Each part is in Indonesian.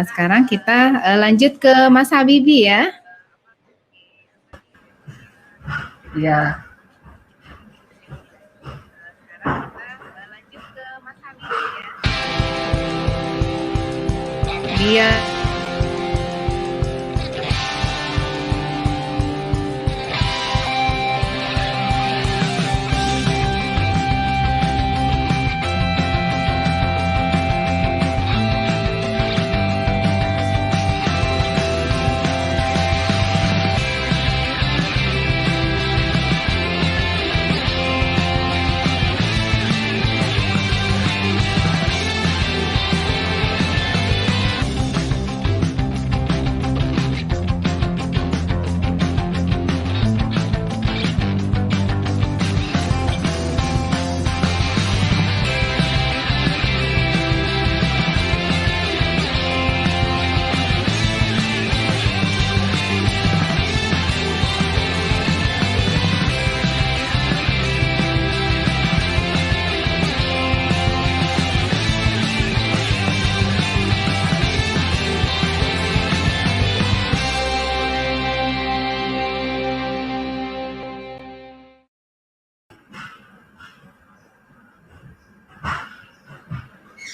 Sekarang kita lanjut ke Mas Habibie ya. Iya. Dia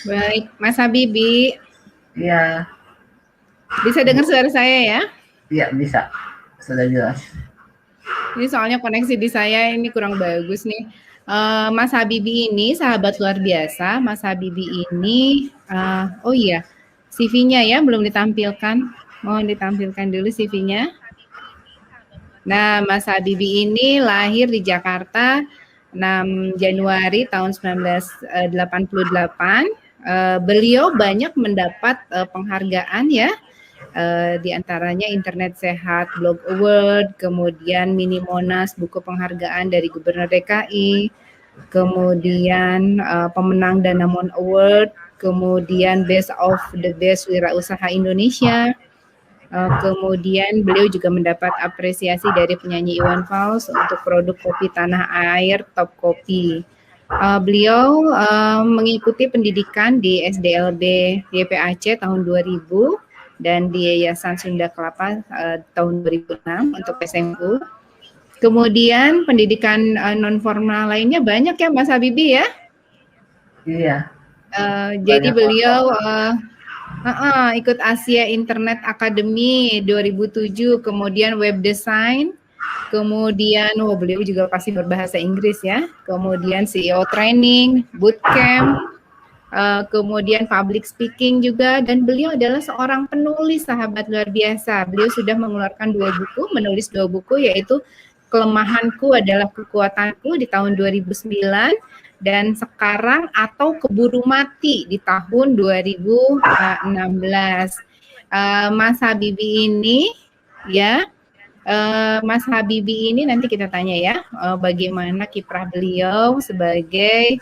baik, Mas Habibie. Iya. Bisa dengar suara saya ya? Iya, bisa. Sudah jelas. Ini soalnya koneksi di saya ini kurang bagus nih. Mas Habibie ini sahabat luar biasa. Mas Habibie ini, oh iya, CV-nya ya belum ditampilkan. Mohon ditampilkan dulu CV-nya. Nah, Mas Habibie ini lahir di Jakarta 6 Januari tahun 1988. Beliau banyak mendapat penghargaan ya. Di antaranya Internet Sehat Blog Award, kemudian Mini Monas buku penghargaan dari Gubernur DKI, kemudian pemenang Danamon Award, kemudian Best of the Best Wirausaha Indonesia. Kemudian beliau juga mendapat apresiasi dari penyanyi Iwan Fals untuk produk kopi tanah air Top Kopi. Beliau mengikuti pendidikan di SDLB YPAC tahun 2000 dan di Yayasan Sunda Kelapa tahun 2006 untuk SMU. Kemudian pendidikan non formal lainnya banyak ya Mas Habibie ya? Iya. Jadi beliau ikut Asia Internet Academy 2007, kemudian web design, kemudian beliau juga pasti berbahasa Inggris ya, kemudian CEO training, bootcamp, kemudian public speaking juga, dan beliau adalah seorang penulis sahabat luar biasa. Beliau sudah mengeluarkan menulis dua buku yaitu Kelemahanku Adalah Kekuatanku di tahun 2009 dan Sekarang atau Keburu Mati di tahun 2016. Mas Habibie ini ya, Mas Habibie ini nanti kita tanya ya, bagaimana kiprah beliau sebagai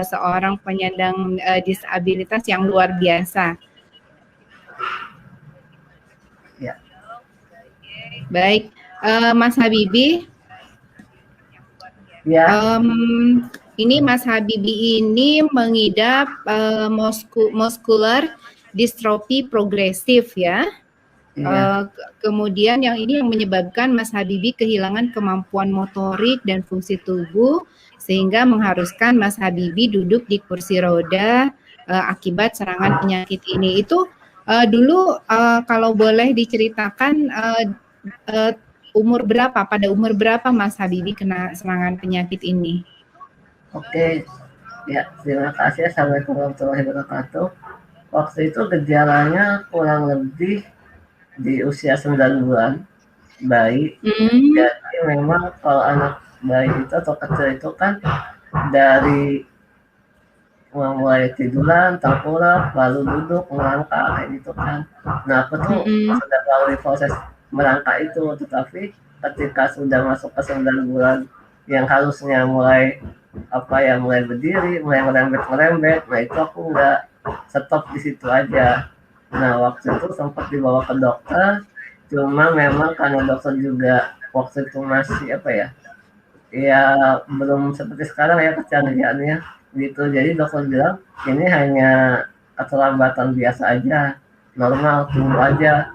seorang penyandang disabilitas yang luar biasa. Ya. Baik, Mas Habibie. Ya. Ini Mas Habibie ini mengidap muscular dystrophy progresif ya. Kemudian yang menyebabkan Mas Habibie kehilangan kemampuan motorik dan fungsi tubuh sehingga mengharuskan Mas Habibie duduk di kursi roda akibat serangan penyakit ini. Itu dulu kalau boleh diceritakan pada umur berapa Mas Habibie kena serangan penyakit ini? Oke, ya terima kasih. Assalamualaikum warahmatullahi wabarakatuh. Waktu itu gejalanya kurang lebih di usia 9 bulan bayi. Jadi memang kalau anak bayi itu atau kecil itu kan dari mulai tiduran, tengkurap, lalu duduk, merangkak kayak gitu kan. Nah aku tuh sudah melalui proses merangkak itu, tetapi ketika sudah masuk ke 9 bulan yang harusnya mulai berdiri, mulai merembet, nah itu aku nggak stop di situ aja. Nah waktu itu sempat dibawa ke dokter, cuma memang karena dokter juga waktu itu masih belum seperti sekarang ya kecanggihannya gitu. Jadi dokter bilang ini hanya keterlambatan biasa aja. normal, tunggu aja,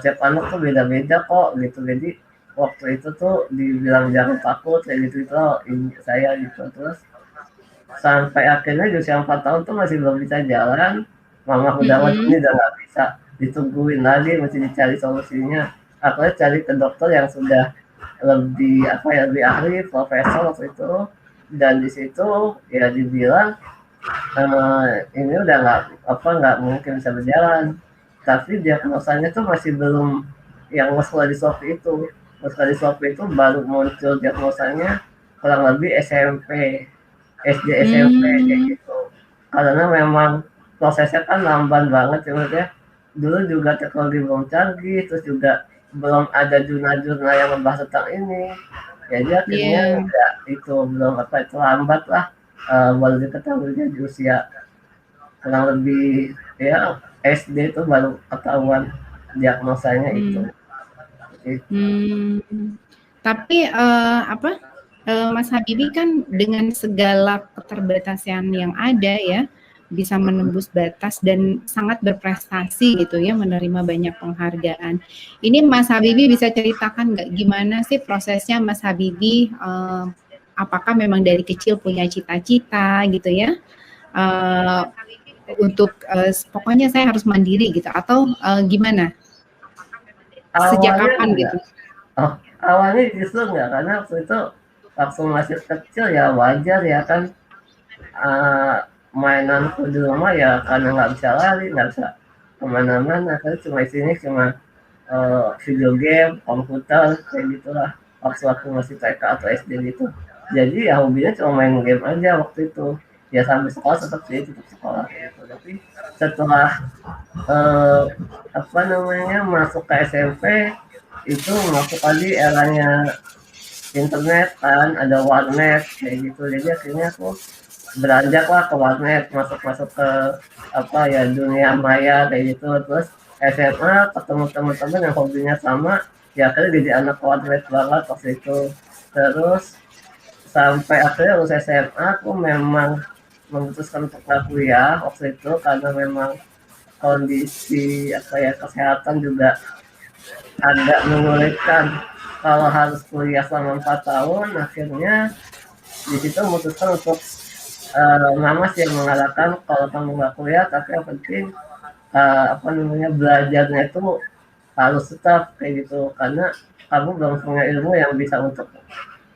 tiap anak tuh beda-beda kok gitu. Jadi waktu itu tuh dibilang jangan takut kayak gitu itu ini saya gitu. Terus sampai akhirnya di usia 4 tahun tuh masih belum bisa jalan, mama udah Mm-mm. ini udah nggak bisa, ditungguin lagi, mesti dicari solusinya. Akhirnya cari ke dokter yang sudah lebih apa ya, lebih ahli, profesor waktu itu, dan di situ ya dibilang ini udah nggak mungkin bisa berjalan. Tapi diagnosanya tuh masih belum yang muskular dystrophy itu. Muskular dystrophy itu baru muncul diagnosanya kurang lebih SMP, SD, SMP kayak Hmm. gitu. Karena memang prosesnya kan lamban banget ya maksudnya. Dulu juga teknologi belum canggih, terus juga belum ada jurnal-jurnal yang membahas tentang ini. Jadi akhirnya Iya. ya itu belum apa itu lambat lah, baru diketahuinya di usia kurang lebih ya SD itu baru ketahuan diagnosanya itu. Hmm. Hmm. Tapi apa? Mas Habibie kan dengan segala keterbatasan yang ada ya, bisa menembus batas dan sangat berprestasi gitu ya, menerima banyak penghargaan. Ini Mas Habibie bisa ceritakan nggak gimana sih prosesnya Mas Habibie? Apakah memang dari kecil punya cita-cita gitu ya? Eh, untuk pokoknya saya harus mandiri gitu atau gimana? Sejak Awalnya kapan enggak. gitu? Oh, awalnya justru enggak, karena waktu itu waktu masih kecil ya wajar ya kan, eee, mainanku di rumah ya karena nggak bisa lari, nggak bisa kemana-mana, kan cuma isinya cuma, video game, komputer, kayak gitulah, waktu aku masih TK atau SD gitu. Jadi ya hobinya cuma main game aja waktu itu. Ya sampai sekolah tetap sih, tetap sekolah kayak gitu. Tapi setelah, eee, apa namanya, masuk ke SMP, itu masuk tadi eranya internet kan, ada warnet kayak gitu. Jadi akhirnya aku beranjak lah ke warnet, masuk-masuk ke apa ya dunia maya kayak gitu. Terus SMA ketemu teman-teman yang hobinya sama, ya akhirnya jadi anak warnet banget waktu itu. Terus sampai akhirnya lulus SMA aku memang memutuskan untuk nggak kuliah waktu itu karena memang kondisi apa ya kesehatan juga agak menyulitkan kalau harus kuliah selama 4 tahun. Akhirnya di situ memutuskan untuk mama sih yang mengatakan kalau kamu nggak kuliah tapi yang penting apa namanya belajarnya itu harus tetap kayak gitu karena kamu belum punya ilmu yang bisa untuk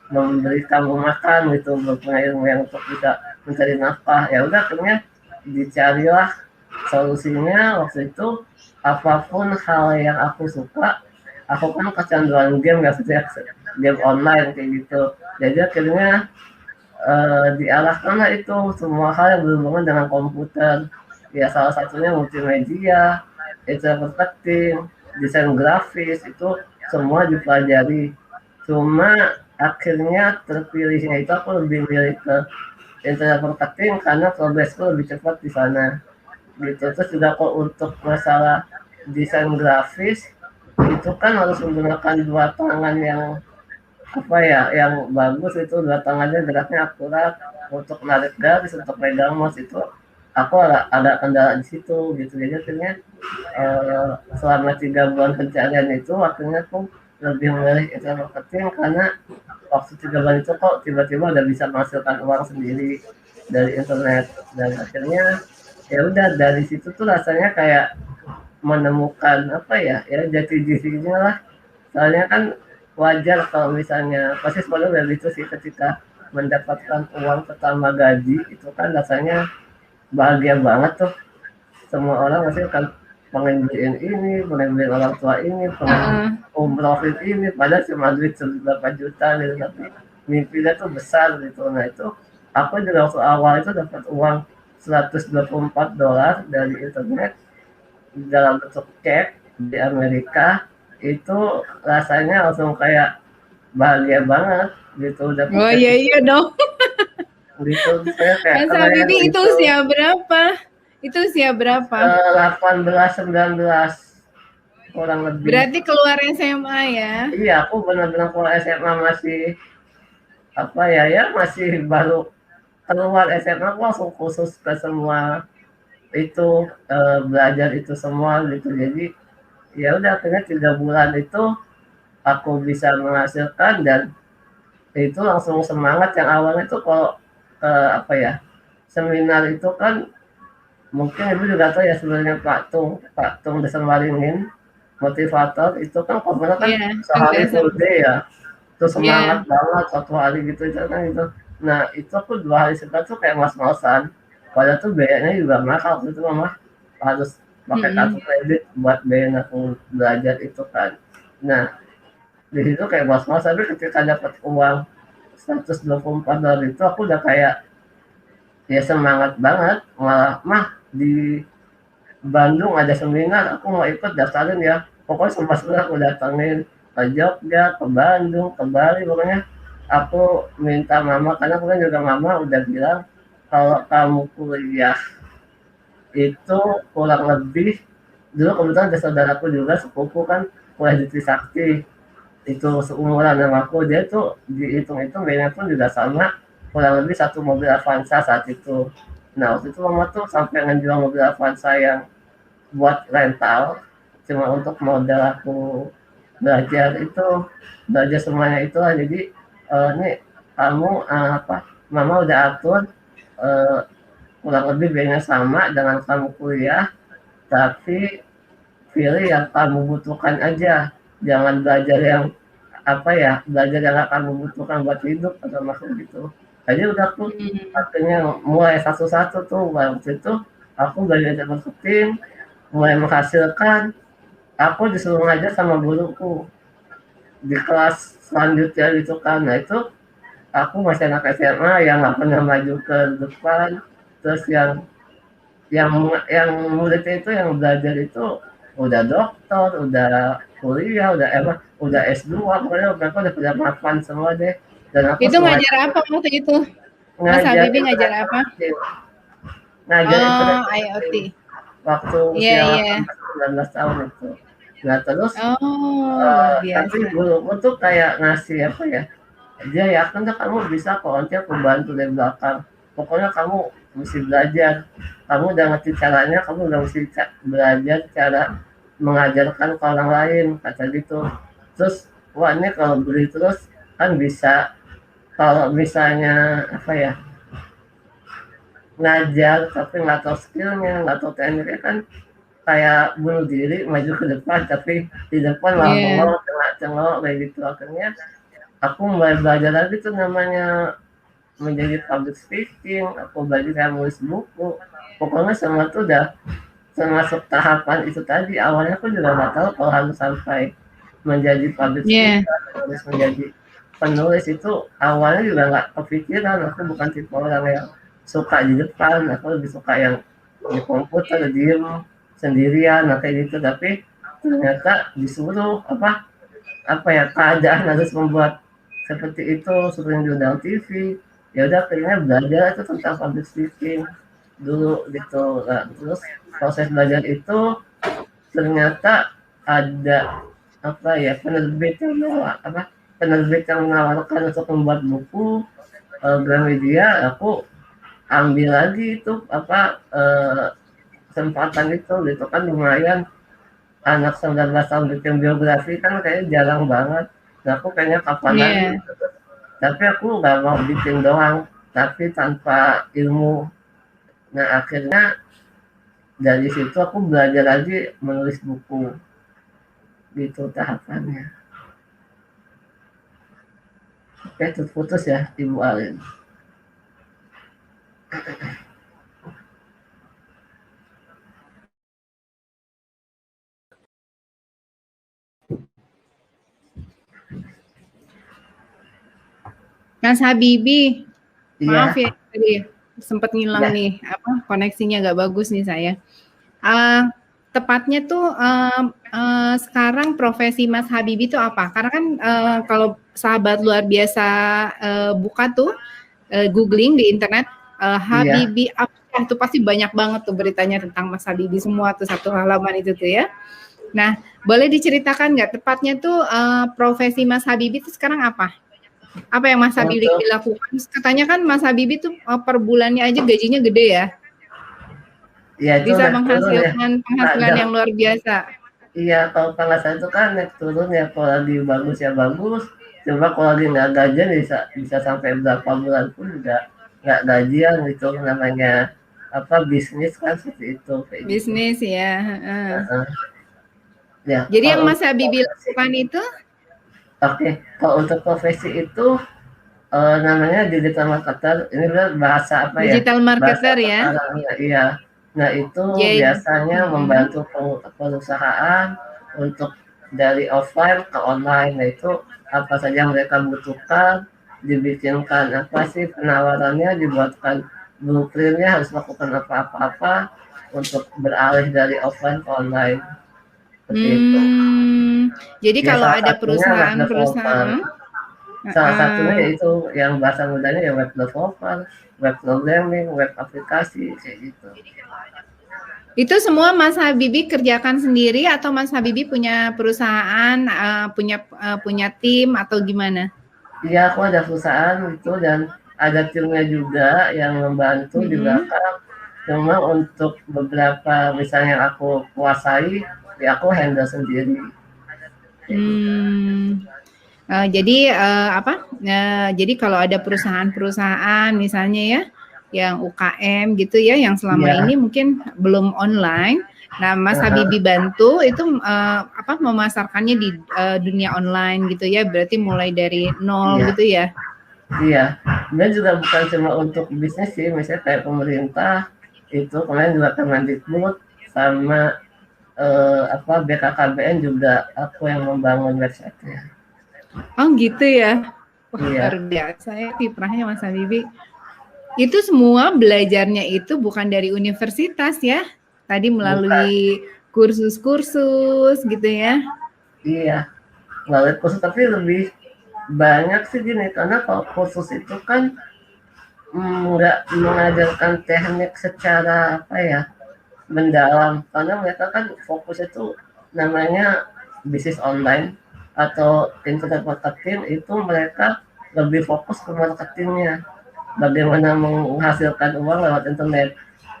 memberi kamu makan gitu, belum punya ilmu yang untuk bisa mencari nafkah. Ya udah akhirnya dicarilah solusinya waktu itu. Apapun hal yang aku suka, aku kan kecanduan game gak sih, game online kayak gitu. Jadi akhirnya diarahkanlah itu semua hal yang berhubungan dengan komputer. Ya salah satunya multimedia, internet marketing, desain grafis itu semua dipelajari. Cuma akhirnya terpilihnya itu aku lebih milih ke internet marketing karena progresku lebih cepat di sana gitu. Terus juga kok untuk masalah desain grafis itu kan harus menggunakan dua tangan yang apa ya yang bagus, itu dua tangannya geraknya akurat untuk narik garis, untuk pegang mouse itu aku ada kendala di situ gitu. Jadi akhirnya selama 3 bulan pencarian itu akhirnya aku lebih memilih internet marketing karena waktu 3 bulan itu kok tiba-tiba udah bisa menghasilkan uang sendiri dari internet. Dan akhirnya ya udah dari situ tuh rasanya kayak menemukan apa ya ya jati dirinya lah. Soalnya kan wajar kalau misalnya pasti sebenarnya dari itu sih ketika mendapatkan uang pertama gaji itu kan rasanya bahagia banget tuh. Semua orang pasti akan pengen beliin ini, pengen beliin orang tua ini, pengen Heeh. umrohin ini, padahal cuma duit seberapa juta gitu, tapi mimpinya tuh besar gitu. Nah itu aku juga waktu awal itu dapat uang $124 dari internet dalam bentuk cek di Amerika, itu rasanya langsung kayak bahagia banget gitu dapat Oh cek iya itu iya dong. gitu. Saya kayak Mas kebayang Habibie itu itu usia berapa? Itu usia berapa? 18 19 kurang lebih. Berarti keluar SMA ya? Iya aku benar-benar kalau SMA masih apa ya ya masih baru keluar SMA aku langsung khusus ke semua itu belajar itu semua gitu. Jadi ya udah akhirnya 3 bulan itu aku bisa menghasilkan dan itu langsung semangat. Yang awalnya itu kalau apa ya, seminar itu kan mungkin ibu juga tahu ya sebenarnya Pak Tung Desembaringin motivator itu kan komennya kan Iya, Kang sehari Desem. full day ya, itu semangat Iya. banget 1 hari gitu itu kan itu. Nah itu aku 2 hari setelah tuh kayak mas-masan, padahal tuh biayanya juga mahal waktu itu mama harus pakai kartu Mm-mm. kredit buat biayain aku belajar itu kan. Nah di situ kayak mas-masan, tapi ketika dapat uang $124 itu aku udah kayak ya semangat banget, malah mah di Bandung ada seminar, aku mau ikut daftarin ya. Pokoknya semua seminar aku datangin ke Jogja, ke Bandung, ke Bali, pokoknya aku minta mama karena aku kan juga mama udah bilang kalau kamu kuliah itu kurang lebih dulu kebetulan ada saudaraku juga sepupu kan kuliah di Trisakti itu seumuran sama aku dia tuh dihitung-hitung biayanya pun juga sama kurang lebih 1 mobil Avanza saat itu. Nah waktu itu mama tuh sampai ngejual mobil Avanza yang buat rental cuma untuk modal aku belajar itu belajar semuanya itulah. Jadi nih kamu apa mama udah atur eh, kurang lebih biayanya sama dengan kamu kuliah tapi pilih yang kamu butuhkan aja, jangan belajar yang apa ya belajar yang gak kamu butuhkan buat hidup atau maksud gitu. Jadi udah aku Mm. akhirnya mulai satu-satu tuh waktu itu aku belajar marketing mulai menghasilkan. Aku disuruh ngajar sama guruku di kelas selanjutnya gitu kan. Nah itu aku masih anak SMA yang nggak pernah maju ke depan. Terus yang yang muridnya itu yang belajar itu udah dokter, udah kuliah, udah S2, pokoknya mereka udah pada mapan semua deh. Dan aku Itu sengaja ngajar apa waktu itu? Mas ngajar Habibie ngajar internet apa? marketing, ngajar internet Oh, marketing IoT. waktu Iya, usia iya. 18-19 tahun itu. Nah terus Oh, luar tapi biasa. guruku tuh kayak ngasih apa ya, dia yakin tuh kamu bisa kok, nanti aku bantu dari belakang. Pokoknya kamu mesti belajar. Kamu udah ngerti caranya, kamu udah mesti belajar cara mengajarkan ke orang lain, kata gitu. Terus, wah ini kalau beli terus kan bisa, kalau misalnya apa ya, ngajar tapi nggak tahu skillnya, nggak tahu tekniknya kan kayak bunuh diri, maju ke depan tapi di depan malah Iya. bengong, cengok kayak gitu. Akhirnya aku mulai belajar lagi tuh namanya menjadi public speaking, aku belajar kayak nulis buku. Pokoknya semua tuh udah termasuk tahapan itu tadi. Awalnya aku juga nggak tahu kalau harus sampai menjadi public Iya. speaker, harus menjadi penulis itu awalnya juga nggak kepikiran. Aku bukan tipe orang yang suka di depan, aku lebih suka yang di komputer, diem sendirian, nah kayak gitu. Tapi ternyata disuruh apa ya keadaan harus membuat seperti itu, sering diundang TV. Ya udah akhirnya belajar itu tentang public speaking dulu gitu. Nah, terus proses belajar itu ternyata ada apa ya penerbit yang menawarkan untuk membuat buku Gramedia. Aku ambil lagi itu kesempatan itu gitu kan. Lumayan anak 19 tahun bikin biografi kan kayaknya jarang banget. Nah aku kayaknya kapan lagi Iya. gitu. Tapi aku nggak mau bikin doang tapi tanpa ilmu. Nah akhirnya dari situ aku belajar lagi menulis buku gitu tahapannya. Oke terputus ya Ibu Alin. Mas Habibie, maaf Iya, ya tadi sempat ngilang iya, nih, apa koneksinya nggak bagus nih saya. Uh, Tepatnya tuh sekarang profesi Mas Habibie itu apa? Karena kan kalau sahabat luar biasa buka tuh googling di internet iya. Habibie apa itu pasti banyak banget tuh beritanya tentang Mas Habibie semua tuh satu halaman itu tuh ya. Nah, boleh diceritakan nggak tepatnya tuh profesi Mas Habibie itu sekarang apa? Apa yang Mas Habibie Untuk lakukan? Katanya kan Mas Habibie tuh per bulannya aja gajinya gede ya? Ya itu Bisa naik turun ya. menghasilkan penghasilan Kadang yang luar biasa. iya kalau penghasilan itu kan naik turun ya, kalau lagi bagus ya bagus. Coba kalau lagi nggak gajian bisa bisa sampai berapa bulan pun juga nggak gajian gitu namanya apa bisnis kan seperti itu kayak gitu. Bisnis ya, heeh. Heeh. Ya Jadi yang kalau Mas untuk Habibie profesi, lakukan itu oke kalau untuk profesi itu namanya digital marketer. Ini kan bahasa apa ya? digital Bahasa marketer ya? sekarang ya, iya. Nah, itu Jadi biasanya mhm, membantu perusahaan untuk dari offline ke online. Nah, itu apa saja yang mereka butuhkan, dibikinkan apa sih penawarannya, dibuatkan blueprint-nya harus melakukan apa-apa untuk beralih dari offline ke online. Seperti itu. jadi Ya, kalau salah ada satunya web developer. perusahaan-perusahaan Salah satunya heeh, yaitu yang bahasa mudanya ya web developer, web programming, web aplikasi kayak gitu. itu semua Mas Habibie kerjakan sendiri atau Mas Habibie punya perusahaan, punya tim atau gimana? Iya, aku ada perusahaan itu dan ada timnya juga yang membantu di Mhm. belakang. Cuma untuk beberapa misalnya yang aku kuasai, ya aku handle sendiri kayak gitu. Hmm. Jadi jadi kalau ada perusahaan-perusahaan misalnya ya, yang UKM gitu ya, yang selama Iya, ini mungkin belum online, nah Mas aha, Habibie bantu itu memasarkannya di dunia online gitu ya, berarti mulai dari nol iya, gitu ya? iya. Dan juga bukan cuma untuk bisnis sih, misalnya kayak pemerintah itu kemarin juga Kemendikbud sama apa BKKBN juga aku yang membangun websitenya. Oh gitu ya? Wah luar Iya, biasa ya kiprahnya Mas Habibie. Itu semua belajarnya itu bukan dari universitas ya? Tadi bukan. melalui kursus-kursus gitu ya? Iya, melalui kursus tapi lebih banyak sih gini karena kalau kursus itu kan nggak mengajarkan teknik secara apa ya mendalam karena mereka kan fokus itu namanya bisnis online atau internet marketing itu mereka lebih fokus ke marketingnya bagaimana menghasilkan uang lewat internet.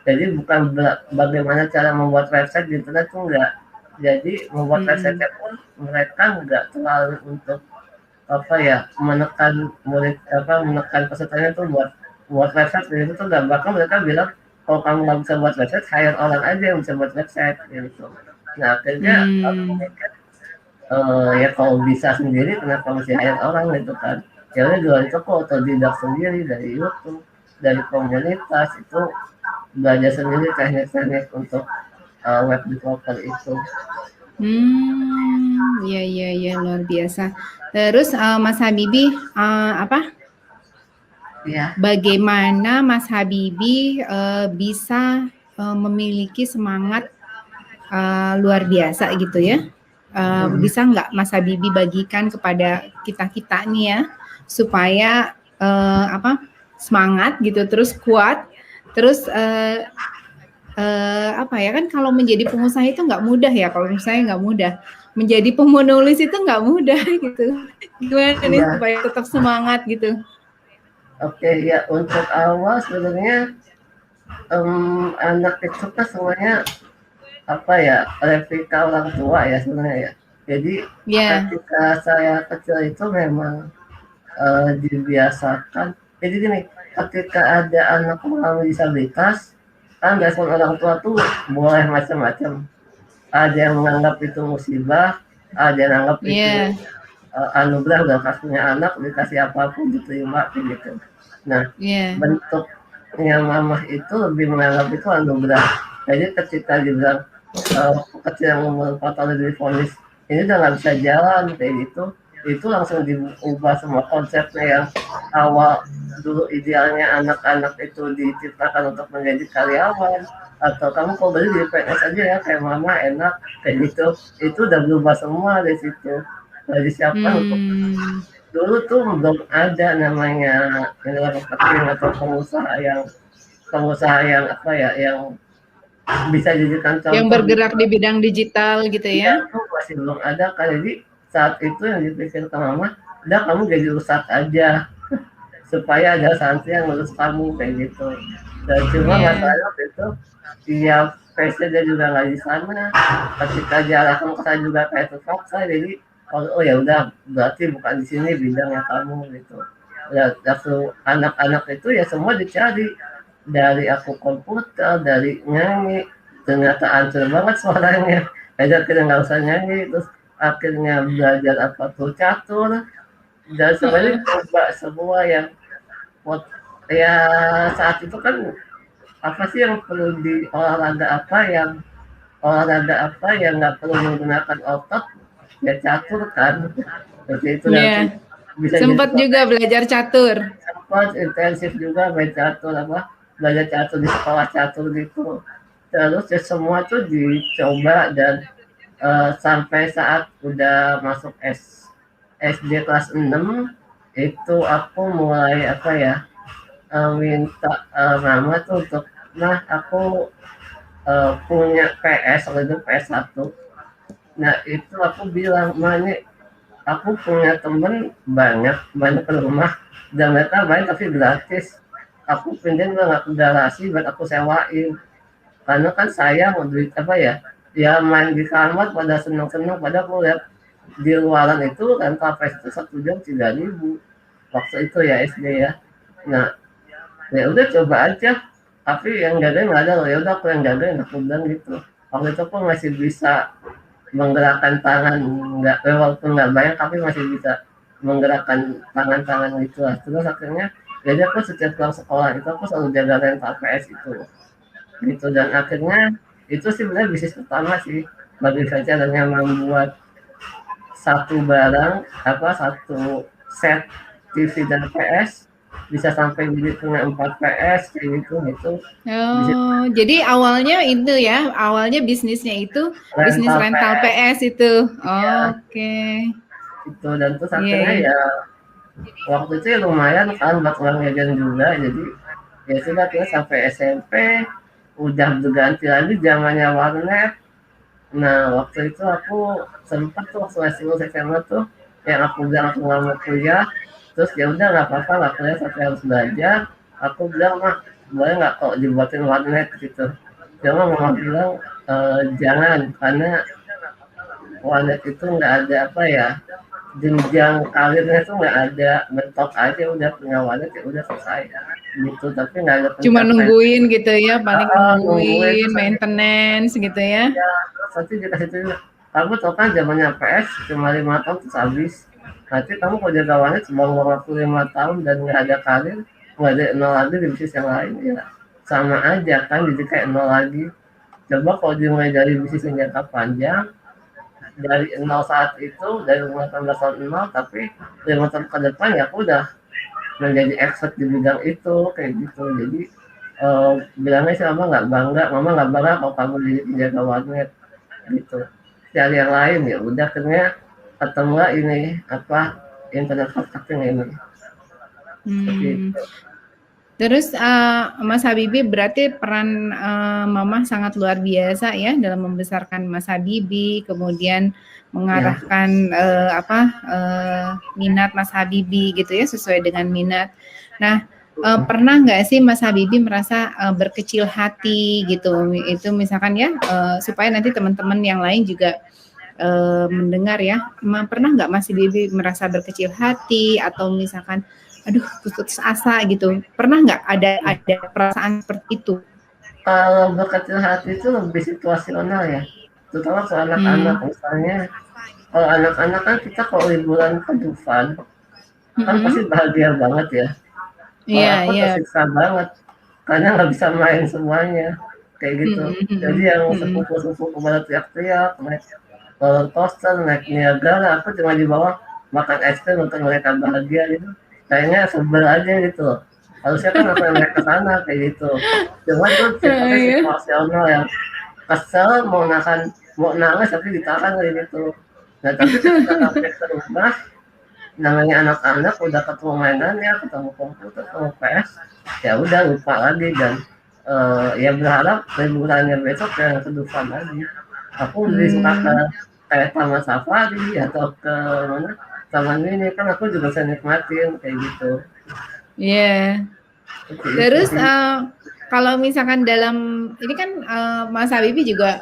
Jadi bukan bagaimana cara membuat website di internet tuh enggak. Jadi membuat website Mhm. pun mereka enggak terlalu untuk apa ya menekan murid apa menekan pesertanya tuh buat buat website gitu tuh enggak. Bahkan mereka bilang kalau kamu nggak bisa buat website, hire orang aja yang bisa buat website gitu. Nah akhirnya aku Hmm. mikir ya kalau bisa sendiri kenapa mesti hire orang gitu kan. Ya udah jualan toko atau tidak sendiri dari YouTube, dari komunitas itu belajar sendiri teknik-teknik untuk web developer itu. Iya iya iya luar biasa. Terus Mas Habibie Iya. bagaimana Mas Habibie bisa memiliki semangat luar biasa gitu ya? Mm. Bisa nggak Mas Habibie bagikan kepada kita kita nih ya supaya semangat gitu terus kuat terus apa ya kan kalau menjadi pengusaha itu nggak mudah ya kalau misalnya nggak mudah menjadi penulis itu nggak mudah gitu gimana nih Iya, supaya tetap semangat gitu. oke ya untuk awal sebenarnya anak itu kan semuanya apa ya replika orang tua ya sebenarnya ya. Jadi Ya. ketika saya kecil itu memang dibiasakan. Jadi gini, ketika ada anak mengalami disabilitas, kan respon orang tua tuh boleh macam-macam. Ada yang menganggap itu musibah, ada yang menganggap itu Iya. anugerah udah kasihnya anak dikasih apapun diterima gitu. Nah, Iya. bentuknya mamah itu lebih menganggap itu anugerah. Jadi ketika dibilang kecil yang umur 4 tahun divonis ini udah nggak bisa jalan kayak gitu, itu langsung diubah semua konsepnya yang awal dulu idealnya anak-anak itu diciptakan untuk menjadi karyawan atau kamu kalau beli di PNS aja ya kayak mama enak kayak gitu itu udah berubah semua dari situ udah disiapkan untuk Hmm. dulu tuh belum ada namanya marketing atau pengusaha yang apa ya yang bisa dijadikan Yang contoh bergerak gitu. di bidang digital gitu Iya ya. tuh masih belum ada kan jadi saat itu yang dipikirkan mama udah kamu jadi rusak aja supaya ada santri yang ngurus kamu kayak gitu dan cuma Iya. masalahnya waktu itu Iya, face-nya dia juga nggak di sana. Ketika diarahkan ke saya juga kayak terpaksa. Jadi, oh ya udah, berarti bukan di sini bidangnya kamu gitu. Ya, langsung anak-anak itu ya semua dicari dari aku komputer, dari nyanyi. Ternyata ancur banget suaranya. Jadi akhirnya nggak usah nyanyi, terus akhirnya belajar apa tuh catur. Dan sebenarnya Heeh. coba semua yang ya saat itu kan apa sih yang perlu di olahraga apa yang nggak perlu menggunakan otot ya catur kan seperti itu nanti Iya. bisa jadi Sempat juga belajar catur. sempat intensif juga main catur apa belajar catur di sekolah catur gitu terus ya semua tuh dicoba dan sampai saat udah masuk SD kelas 6 itu aku mulai apa ya minta mama tuh untuk nah aku punya PS waktu itu PS1. Nah itu aku bilang, "Ma ini aku punya temen banyak banyak ke rumah dan mereka main tapi gratis. Aku pinjam nggak ke garasi buat aku sewain. Karena kan saya mau duit apa ya? Ya main di kamar pada seneng-seneng pada aku lihat di luaran itu rental PS itu 1 jam 3.000 waktu itu ya SD ya. Nah ya udah coba aja tapi yang jagain nggak ada loh ya udah aku yang jagain aku bilang gitu waktu itu aku masih bisa menggerakkan tangan nggak walaupun nggak banyak tapi masih bisa menggerakkan tangan-tangan gitu lah terus akhirnya jadi aku setiap pulang sekolah itu aku selalu jaga rental PS itu gitu dan akhirnya itu sih benar bisnis pertama sih bagi saya dan yang membuat satu barang apa satu set TV dan PS bisa sampai jadi punya 4 PS kayak gitu bisa Oh, jadi awalnya itu ya, awalnya bisnisnya itu bisnis rental rental PS PS itu. ya Oke. itu dan terus Iya, akhirnya iya. ya waktu itu ya lumayan kan buat uang jajan juga jadi ya sudah akhirnya sampai SMP udah berganti lagi zamannya warnet. Nah waktu itu aku sempat tuh waktu masih lulus SMA tuh yang aku bilang aku nggak mau kuliah terus ya udah nggak apa-apa nggak kuliah tapi harus belajar aku bilang mah boleh nggak kok dibuatin warnet gitu cuma mama bilang jangan karena warnet itu nggak ada apa ya jenjang karirnya tuh nggak ada mentok aja udah punya walet ya udah selesai gitu tapi nggak ada Cuma pencapaian nungguin gitu ya, paling nungguin nungguin terus aja maintenance gitu ya. ya terus nanti dikasih tuh kamu tau kan zamannya PS cuma 5 tahun terus habis nanti kamu kalau jaga walet cuma waktu 5 tahun dan nggak ada karir nggak ada nol lagi di bisnis yang lain ya sama aja kan jadi kayak nol lagi coba kalau dimulai dari bisnis yang jangka panjang dari nol saat itu dari umur 18 tahun nol tapi 5 tahun ke depan ya aku udah menjadi expert di bidang itu kayak gitu jadi bilangnya sih mama nggak bangga kalau kamu jadi penjaga warnet gitu cari yang lain ya udah akhirnya ketemu ini apa internet marketing ini seperti Hmm. itu. Terus Mas Habibie berarti peran Mama sangat luar biasa ya dalam membesarkan Mas Habibie, kemudian Ya mengarahkan minat Mas Habibie gitu ya sesuai dengan minat. Nah, pernah nggak sih Mas Habibie merasa berkecil hati gitu? Itu misalkan ya supaya nanti teman-teman yang lain juga mendengar ya. Pernah nggak Mas Habibie merasa berkecil hati atau misalkan aduh putus asa gitu, pernah nggak ada perasaan seperti itu? kalau berkecil hati itu lebih situasional ya terutama soal anak-anak Hmm. misalnya kalau anak-anak kan kita kalau liburan ke Dufan kan pasti Mm-mm. bahagia banget ya kalau Iya, aku iya. tersiksa banget karena nggak bisa main semuanya kayak gitu Mm-mm, jadi mm-mm, yang mm-mm. sepupu-sepupu pada teriak-teriak naik roller coaster naik Niagara aku cuma di bawah makan es krim untuk mereka bahagia gitu kayaknya sebel aja gitu harusnya kan aku yang naik ke sana kayak gitu cuma itu sifatnya Iya. situasional yang kesel mau nangis tapi ditahan kayak gitu nah tapi ketika sampai ke rumah namanya anak-anak udah ketemu mainannya, ketemu komputer, ketemu PS, ya udah lupa lagi dan ya berharap liburannya besok yang ke Dufan lagi. Aku lebih suka ke Hmm. kayak taman safari atau ke mana taman ini kan aku juga bisa nikmatin kayak gitu. Iya. Seperti itu Terus sih. Kalau misalkan dalam ini kan Mas Habibie juga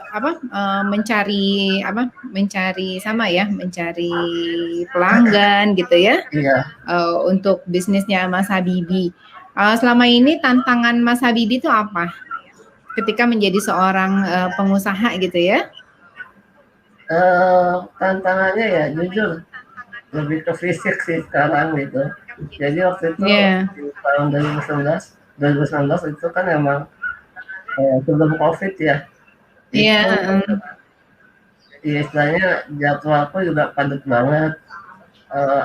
mencari sama ya, mencari pelanggan gitu ya Iya. untuk bisnisnya Mas Habibie. Selama ini tantangan Mas Habibie itu apa? Ketika menjadi seorang pengusaha gitu ya? Tantangannya ya jujur lebih ke fisik sih sekarang gitu. Jadi waktu itu Iya. di tahun 2019 itu kan emang sebelum COVID ya, Iya, itu heeh. ya istilahnya jadwalku juga padat banget.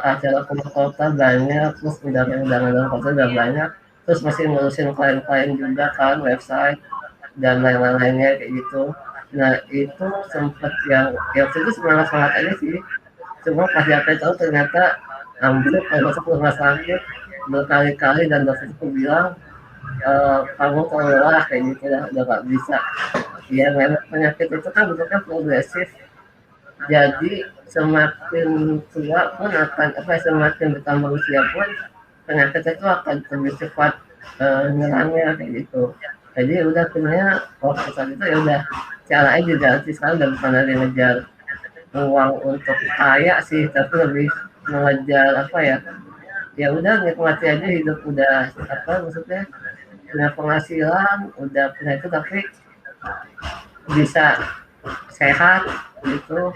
Acara keluar kota banyak, terus undangan-undangan dalam kota udah banyak, terus masih ngurusin klien-klien juga kan, website dan lain-lainnya kayak gitu. Nah itu sempet yang ya waktu itu semangat-semangat aja sih, cuma pas sampai tahu ternyata ambruk kalau masuk rumah sakit berkali-kali dan dokterku bilang kamu terlalu lelah kayak gitu ya udah gak bisa. Ya memang penyakit itu kan bentuknya progresif, jadi semakin tua pun akan semakin bertambah usia pun penyakit itu akan lebih cepat nyerangnya kayak gitu. Jadi udah akhirnya waktu saat itu ya udah cara aja diganti, sekarang udah bukan lagi ngejar uang untuk kaya sih, tapi lebih mengejar ya udah nikmati aja hidup, udah maksudnya punya penghasilan, udah punya itu tapi bisa sehat gitu.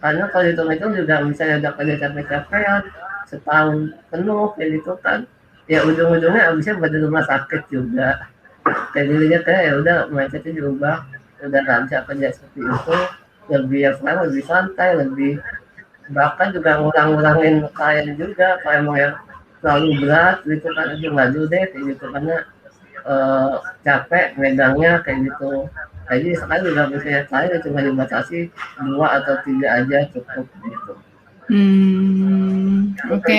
Karena kalau hitung-hitung juga misalnya udah kerja capek-capekan setahun penuh kayak gitu kan, ya ujung-ujungnya habisnya buat di rumah sakit juga. Kayak dirinya kayak ya udah mindsetnya diubah, udah nggak bisa kerja seperti itu, lebih yang sekarang lebih santai, lebih bahkan juga ngurang-ngurangin klien juga kalau emang yang terlalu berat gitu kan, aduh maju deh kayak gitu karena eh, capek megangnya kayak gitu. Jadi sekali juga misalnya saya cuma dibatasi 2 atau 3 aja cukup gitu. Oke.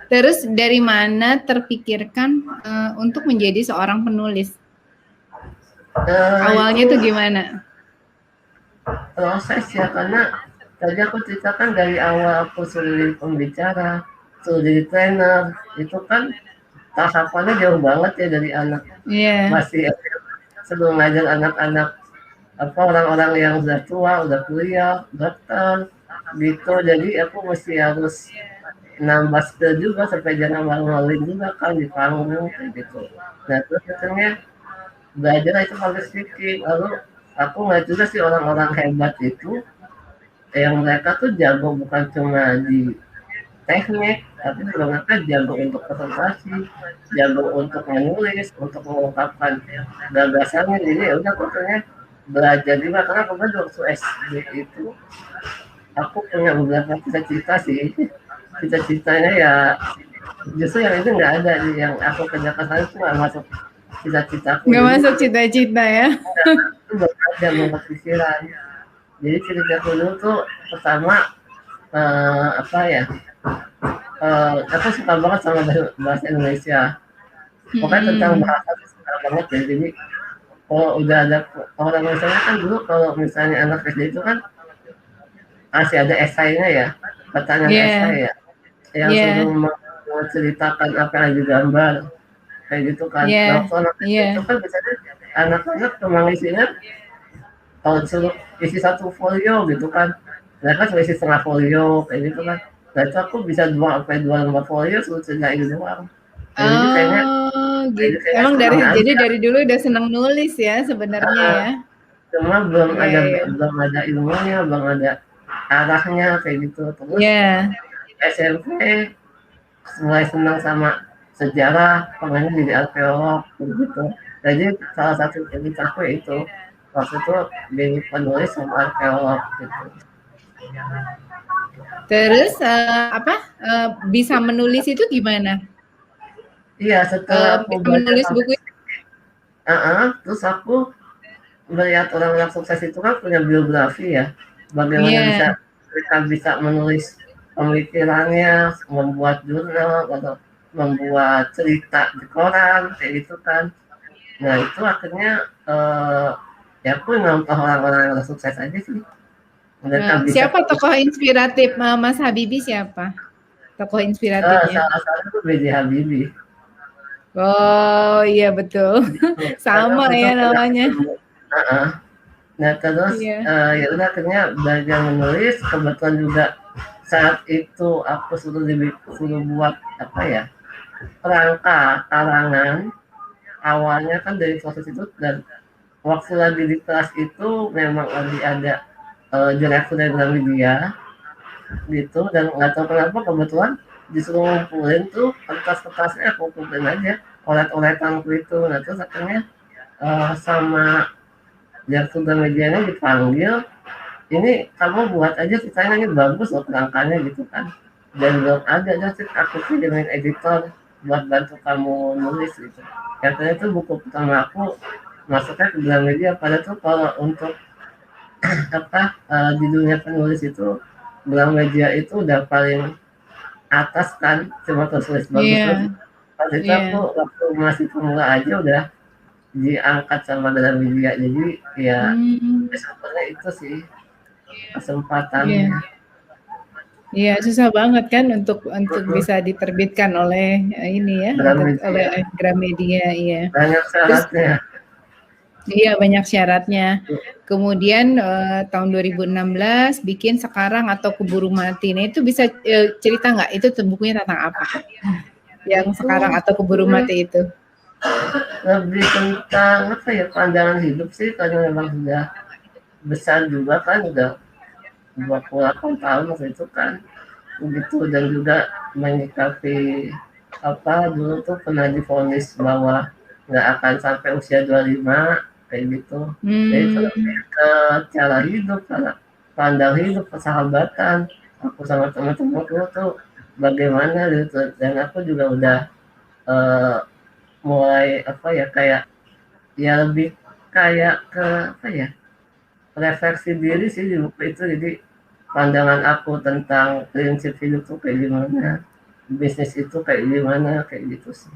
Terus dari mana terpikirkan untuk menjadi seorang penulis? Awalnya Itu tuh gimana? proses ya, karena tadi aku ceritakan dari awal aku sudah jadi pembicara, sudah jadi trainer, itu kan tahapannya jauh banget ya dari anak Iya. masih sebelum ngajar anak-anak orang-orang yang sudah tua, udah kuliah, dokter gitu. Jadi aku mesti harus nambah skill juga sampai jangan malu-maluin juga kan di panggung kayak gitu. Nah terus akhirnya belajar itu public speaking. Lalu aku ngeliat juga sih orang-orang hebat itu yang mereka tuh jago bukan cuma di teknik, tapi juga mereka jago untuk presentasi, jago untuk menulis, untuk mengungkapkan gagasannya. Jadi ya udah pokoknya belajar juga karena kemarin waktu SD itu aku punya beberapa cita-cita sih. Cita-citanya ya justru yang itu nggak ada nih, yang aku kerjakan sekarang itu nggak masuk cita-citaku. Nggak Jadi masuk cita-cita ya? itu baru aja belum kepikiran. Jadi cita-citaku dulu tuh pertama apa ya? Aku suka banget sama bahasa Indonesia. Pokoknya tentang bahasa itu suka banget ya. Jadi kalau udah ada orang misalnya kan dulu kalau misalnya anak SD itu kan masih ada esainya ya, pertanyaan Iya. esai ya, yang Iya. suruh menceritakan apa yang digambar kayak gitu kan. Iya. Nah waktu anak SD Iya. itu kan biasanya anak-anak cuma isinya kalau disuruh isi 1 folio gitu kan, mereka cuma isi setengah folio kayak gitu kan. Nah itu aku bisa 2 sampai 2 5 folio suruh ceritahin doang. Jadi kayaknya Oh, gitu. Emang senang jadi aja. dari dulu udah senang nulis ya sebenarnya Uh, ya? Cuma Iya, iya. belum ada ilmunya, belum ada arahnya kayak gitu. Terus Iya. SMP mulai senang sama sejarah, pengennya jadi arkeolog gitu. Jadi salah satu cita aku itu waktu itu jadi penulis sama arkeolog gitu. Terus bisa menulis itu gimana? Iya setelah aku Bisa baca menulis sampai buku. terus aku melihat orang-orang sukses itu kan punya biografi ya, bagaimana Iya. mereka bisa menulis pemikirannya, membuat jurnal atau membuat cerita di koran kayak gitu kan. Nah itu akhirnya ya aku nonton orang-orang yang udah sukses aja sih, mereka bisa Siapa tulis. tokoh inspiratif Mas Habibie siapa? Tokoh inspiratifnya? Salah satu itu B.J. Habibie. Oh iya betul, gitu. Karena sama waktu itu ya banyak namanya. ketemu. Heeh. Nah terus Iya. ya udah akhirnya belajar menulis, kebetulan juga saat itu aku suruh buat apa ya, kerangka karangan. Awalnya kan dari proses itu, dan waktu lagi di kelas itu memang lagi ada direktur dari Gramedia gitu, dan nggak tahu kenapa kebetulan disuruh ngumpulin tuh kertas-kertasnya, aku kumpulin aja olet-oletanku itu. Nah terus akhirnya sama direktur Gramedianya dipanggil, ini kamu buat aja ceritanya, ini bagus loh kerangkanya gitu kan, dan belum ada, dan aku kirimin editor buat bantu kamu nulis gitu. Katanya itu buku pertama aku masuknya ke Gramedia. Pada tuh kalau untuk apa di dunia penulis itu Gramedia itu udah paling atas kan, cuma tulis bagus. Iya, Terus pas itu iya. aku waktu masih pemula aja udah diangkat sama Gramedia, jadi ya Hmm, sebenarnya itu sih iya. kesempatannya. Iya, susah banget kan untuk Mm-mm. bisa diterbitkan oleh ini ya, oleh Gramedia Gramedia, iya. banyak Terus syaratnya. iya banyak syaratnya. Kemudian tahun 2016 bikin Sekarang atau Keburu Mati. Nah itu bisa cerita nggak? Itu bukunya tentang apa? Yang Itu Sekarang atau Keburu bukunya Mati itu? lebih tentang apa ya, pandangan hidup sih, karena memang sudah besar juga kan, udah 28 tahun waktu itu kan begitu, dan juga menyikapi apa, dulu tuh pernah divonis bahwa nggak akan sampai usia 25 kayak gitu. Jadi itu lebih Hmm, ke cara hidup, cara pandang hidup, persahabatan aku sama teman-temanku tuh bagaimana gitu. Dan aku juga udah eh, mulai apa ya, kayak ya lebih kayak ke apa ya, refleksi diri sih di buku itu. Jadi pandangan aku tentang prinsip hidup tuh kayak gimana, bisnis itu kayak gimana, kayak gitu sih.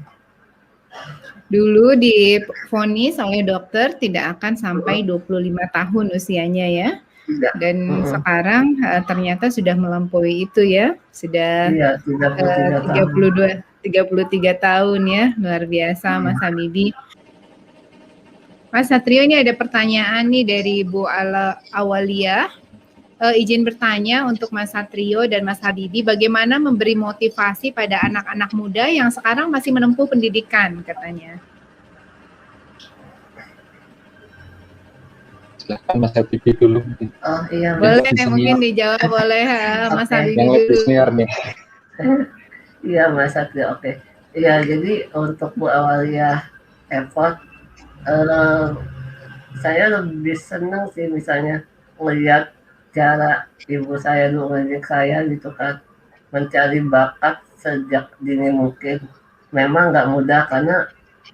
dulu divonis oleh dokter tidak akan sampai 25 tahun usianya ya. Tidak. Dan sekarang ternyata sudah melampaui itu ya, sudah Iya, 33 tahun. 33 tahun ya, luar biasa Mas Iya. Habibie. Mas Satrio, ini ada pertanyaan nih dari Bu Awalia. Izin bertanya untuk Mas Satrio dan Mas Habibie, bagaimana memberi motivasi pada anak-anak muda yang sekarang masih menempuh pendidikan katanya. Silahkan Mas Habibie dulu. Oh iya, Boleh Yang lebih mungkin senior. dijawab oleh Mas oke. Habibie Yang lebih dulu. senior nih. Iya Mas Satrio, oke. Iya, jadi untuk Bu Awalia effort, eh, saya lebih senang sih misalnya melihat cara ibu saya dulu mendidik saya gitu kan, mencari bakat sejak dini mungkin. Memang nggak mudah, karena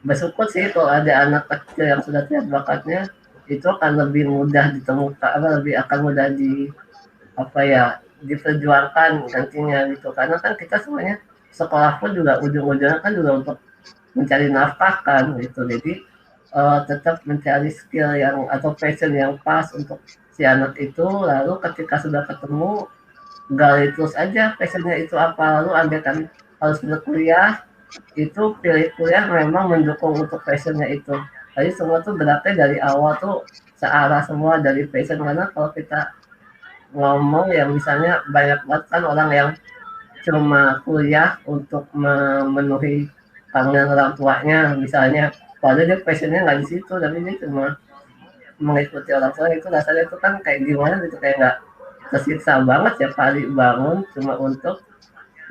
bersyukur sih kalau ada anak kecil yang sudah terlihat bakatnya, itu akan lebih mudah ditemukan, apa, lebih akan mudah di apa ya, diperjuangkan nantinya gitu. Karena kan kita semuanya sekolah pun juga ujung-ujungnya kan juga untuk mencari nafkah kan gitu. Jadi tetap mencari skill yang atau passion yang pas untuk si anak itu, lalu ketika sudah ketemu gali terus aja passionnya itu apa, lalu andaikan harus berkuliah, itu pilih kuliah memang mendukung untuk passionnya itu. Jadi semua tuh geraknya dari awal tuh searah semua dari passion. Karena kalau kita ngomong yang misalnya banyak banget kan orang yang cuma kuliah untuk memenuhi kangen orang tuanya misalnya, padahal dia passionnya nggak di situ, tapi dia cuma mengikuti orang tua. Itu rasanya itu kan kayak gimana gitu, kayak nggak, kesiksa banget ya hari bangun cuma untuk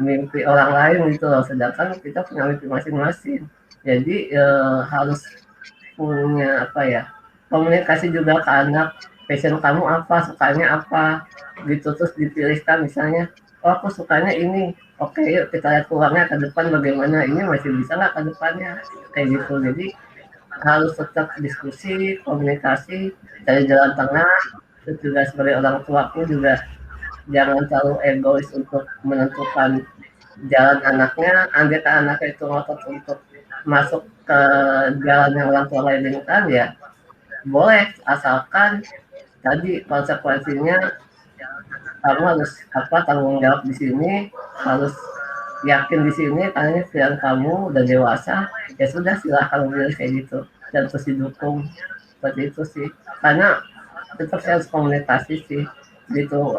mimpi orang lain gitu loh, sedangkan kita punya mimpi masing-masing. Jadi harus punya apa ya, komunikasi juga ke anak, passion kamu apa, sukanya apa gitu, terus dipilihkan misalnya, oh aku sukanya ini, oke yuk kita lihat peluangnya ke depan bagaimana, ini masih bisa nggak ke depannya, kayak gitu. Jadi harus tetap diskusi, komunikasi, cari jalan tengah. Terus juga sebagai orang tua aku juga jangan terlalu egois untuk menentukan jalan anaknya. Andai kan anaknya itu ngotot untuk masuk ke jalan yang orang tua lain inginkan, ya boleh, asalkan tadi konsekuensinya kamu harus apa, tanggung jawab di sini, harus yakin di sini karena ini pilihan kamu udah dewasa, ya sudah silahkan memilih kayak gitu dan terus didukung seperti itu sih. Karena tetap saya harus komunikasi sih gitu.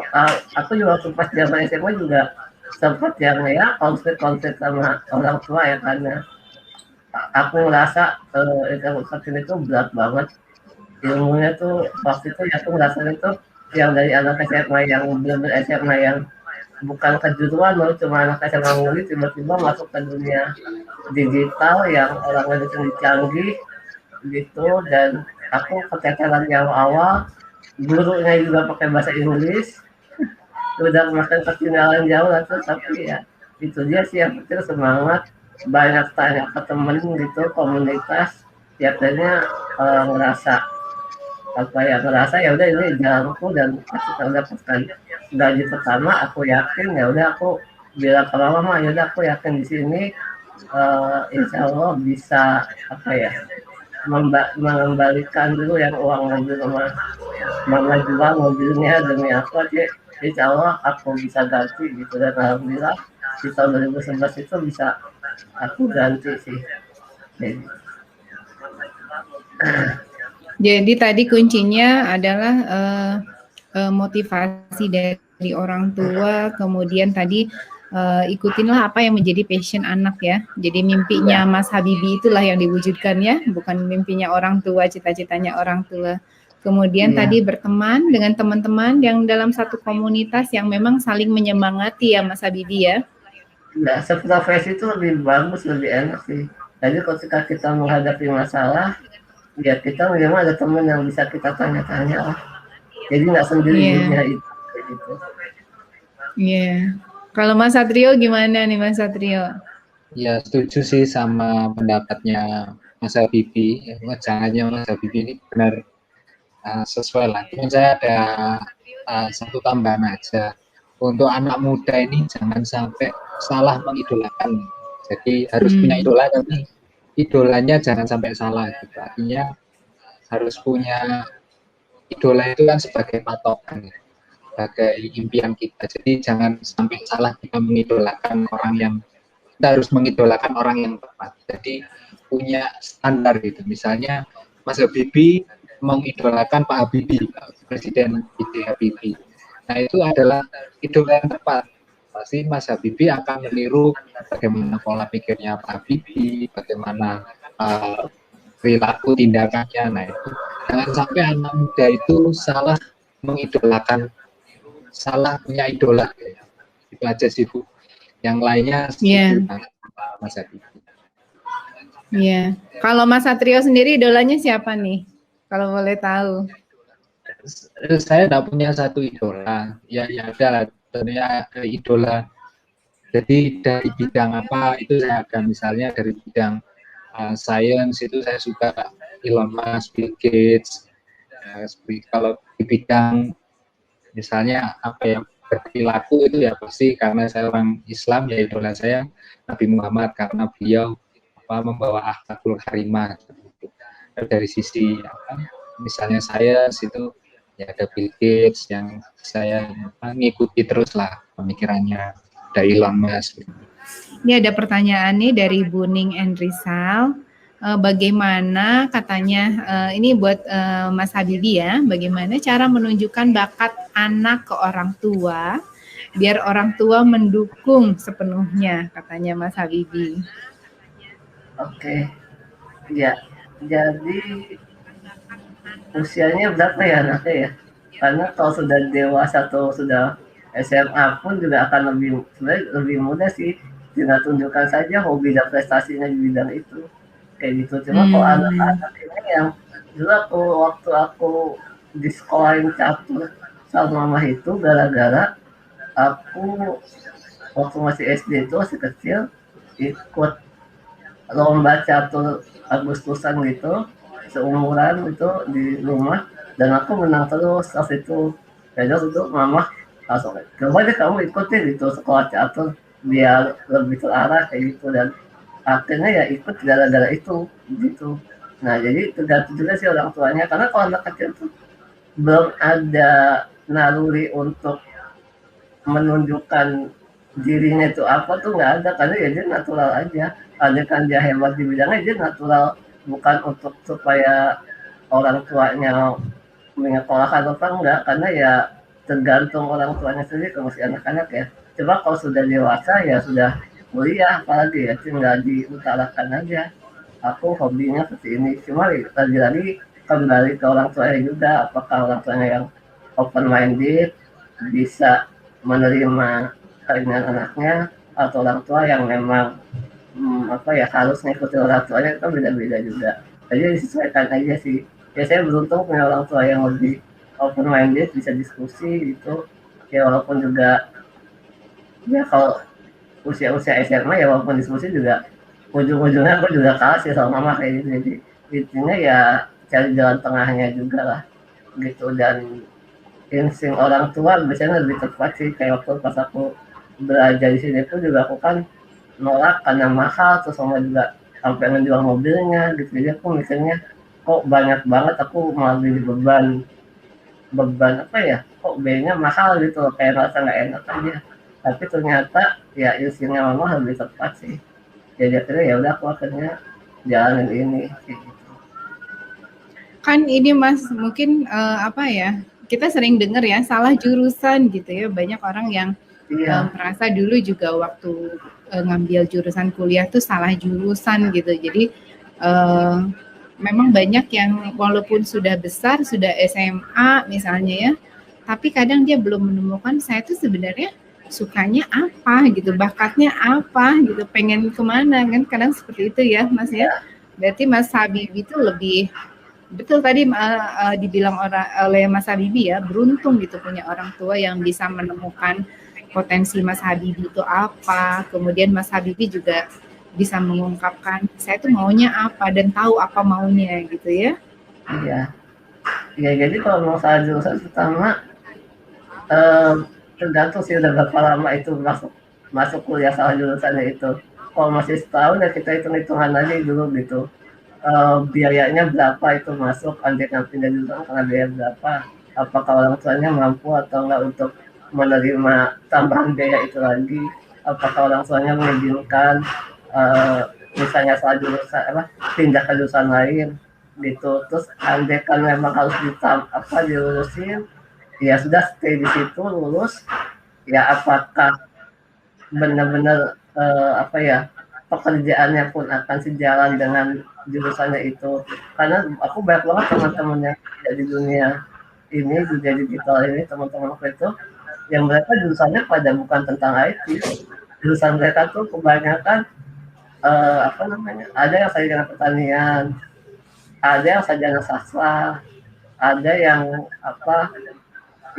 Aku juga waktu pas zaman SMA juga sempat yang ya konflik-konflik sama orang tua ya, karena aku ngerasa itu berat banget ilmunya tuh. Waktu itu ya aku ngerasa itu yang dari anak SMA yang benar-benar SMA yang bukan kejuruan loh, cuma anak SMA murni tiba-tiba masuk ke dunia digital yang orang lebih canggih gitu. Dan aku keteteran yang awal, gurunya juga pakai bahasa Inggris, udah makin ketinggalan jauh lah tuh. Tapi ya itu dia sih yang penting semangat, banyak tanya ke temen gitu, komunitas tiapnya ngerasa apa ya, ngerasa ya udah ini jalanku. Dan pas kita dapatkan gaji pertama aku yakin ya udah aku bilang ke mama, ya udah aku yakin di sini insya Allah bisa apa ya, mengembalikan dulu yang uang mobil sama mama jual mobilnya demi aku aja, insya Allah aku bisa ganti gitu. Dan alhamdulillah di tahun 2011 itu bisa aku ganti sih. Jadi tadi kuncinya adalah motivasi dari orang tua, kemudian tadi ikutinlah apa yang menjadi passion anak ya. Jadi mimpinya Mas Habibie itulah yang diwujudkan ya, bukan mimpinya orang tua, cita-citanya orang tua. Kemudian tadi berteman dengan teman-teman yang dalam satu komunitas yang memang saling menyemangati ya Mas Habibie ya. Nah, seprofesi itu lebih bagus, lebih enak sih. Jadi ketika kita menghadapi masalah, ya kita memang ada teman yang bisa kita tanya-tanya lah. Jadi nggak sendiri dunia itu. Gitu. Iya. Kalau Mas Satrio gimana nih Mas Satrio? Ya setuju sih sama pendapatnya Mas Habibie. Jangannya Mas Habibie ini benar sesuai lah. Cuma saya ada satu tambahan aja. Untuk anak muda ini jangan sampai salah mengidolakan. Jadi harus punya idola, tapi idolanya jangan sampai salah. Gitu. Artinya harus punya idola itu kan sebagai patokan, sebagai impian kita. Jadi jangan sampai salah kita mengidolakan orang yang, kita harus mengidolakan orang yang tepat. Jadi punya standar gitu. Misalnya Mas Habibie mengidolakan Pak Habibie, Presiden B.J. Habibie. Nah itu adalah idola yang tepat. Pasti Mas Habibie akan meniru bagaimana pola pikirnya Pak Habibie, bagaimana perilaku tindakannya. Nah itu jangan sampai anak muda itu salah mengidolakan, salah punya idola. Itu aja sih Bu. Yang lainnya Mas Habibie. Iya. Kalau Mas Satrio sendiri idolanya siapa nih? Kalau boleh tahu. Saya tidak punya satu idola. Ya ada tentunya idola. Jadi dari bidang apa itu saya ada, misalnya dari bidang science itu saya suka Elon Musk, Bill Gates. Kalau di bidang misalnya apa ya, berperilaku itu ya pasti karena saya orang Islam, ya idola saya Nabi Muhammad karena beliau membawa akhlakul karimah. Dari sisi misalnya saya itu ya ada Bill Gates yang saya ngikuti terus lah pemikirannya, dari Elon Musk. Ini ada pertanyaan nih dari Buning Endrisal. Bagaimana katanya ini buat Mas Habibie ya, bagaimana cara menunjukkan bakat anak ke orang tua biar orang tua mendukung sepenuhnya, katanya Mas Habibie. Oke, ya, jadi usianya berapa ya anaknya ya? Karena kalau sudah dewasa atau sudah SMA pun juga akan sebenarnya lebih mudah sih. Tinggal tunjukkan saja hobi dan prestasinya di bidang itu. Kayak gitu. Cuma kalau anak-anak ini yang dulu waktu aku di sekolahin catur sama mama itu gara-gara aku waktu masih SD itu masih kecil ikut lomba catur Agustusan gitu, seumuran itu di rumah, dan aku menang terus waktu itu. Jadi waktu itu mama langsung, coba deh kamu ikutin gitu sekolah catur biar lebih terarah kayak gitu. Dan akhirnya ya ikut gara-gara itu gitu. Nah jadi tergantung juga sih orang tuanya, karena kalau anak kecil tuh belum ada naluri untuk menunjukkan dirinya itu apa tuh nggak ada, karena ya dia natural aja. Ada kan dia hebat di bidangnya, dia natural, bukan untuk supaya orang tuanya menyekolahkan apa enggak, karena ya tergantung orang tuanya sendiri kalau masih anak-anak ya. Coba kalau sudah dewasa ya sudah kuliah apalagi ya tinggal diutarakan aja. Aku hobinya seperti ini. Cuma lagi-lagi kembali ke orang tuanya juga, apakah orang tuanya yang open minded bisa menerima keinginan anaknya, atau orang tua yang memang apa ya harus ngikutin orang tuanya, itu beda-beda juga. Jadi disesuaikan aja sih. Ya saya beruntung punya orang tua yang lebih open minded, bisa diskusi gitu. Ya walaupun juga ya kalau usia-usia SMA ya walaupun diskusi juga ujung-ujungnya aku juga kalah sih sama mama kayak gitu. Jadi intinya ya cari jalan tengahnya juga lah gitu. Dan insting orang tua biasanya lebih tepat sih, kayak waktu pas aku belajar di sini pun juga aku kan nolak karena mahal, terus sama juga sampai menjual mobilnya gitu. Jadi aku mikirnya kok banyak banget, aku malah jadi beban beban apa ya, kok biayanya mahal gitu, kayak rasa nggak enak aja. Tapi ternyata ya instingnya mama lebih tepat sih. Jadi akhirnya ya udah aku akhirnya jalanin ini gitu. Kan ini Mas, mungkin apa ya, kita sering dengar ya salah jurusan gitu ya. Banyak orang yang Iya, merasa dulu juga waktu ngambil jurusan kuliah tuh salah jurusan gitu. Jadi memang banyak yang walaupun sudah besar, sudah SMA misalnya ya, tapi kadang dia belum menemukan saya tuh sebenarnya sukanya apa gitu, bakatnya apa gitu, pengen kemana kan, kadang seperti itu ya Mas ya. iya, Berarti Mas Habibie itu lebih betul tadi dibilang oleh Mas Habibie ya, beruntung gitu punya orang tua yang bisa menemukan potensi Mas Habibie itu apa. Kemudian Mas Habibie juga bisa mengungkapkan saya tuh maunya apa dan tahu apa maunya gitu ya. iya. Ya jadi kalau masalah jurusan pertama, eh, tergantung sih udah berapa lama itu masuk masuk kuliah salah jurusannya itu. Kalau masih setahun ya kita hitung-hitungan aja dulu gitu. Biayanya berapa itu masuk, andai kan pindah jurusan karena biaya berapa, apakah orang tuanya mampu atau enggak untuk menerima tambahan biaya itu lagi, apakah orang tuanya mengizinkan misalnya salah jurusan apa pindah ke jurusan lain gitu. Terus andai kan memang harus dilurusin, ya sudah stay di situ lulus, ya apakah benar-benar apa ya pekerjaannya pun akan sejalan dengan jurusannya itu. Karena aku banyak banget teman-teman yang kerja di dunia ini, dunia digital ini, teman-teman aku itu yang mereka jurusannya pada bukan tentang IT. Jurusan mereka tuh kebanyakan apa namanya, ada yang sarjana pertanian, ada yang sarjana sastra, ada yang apa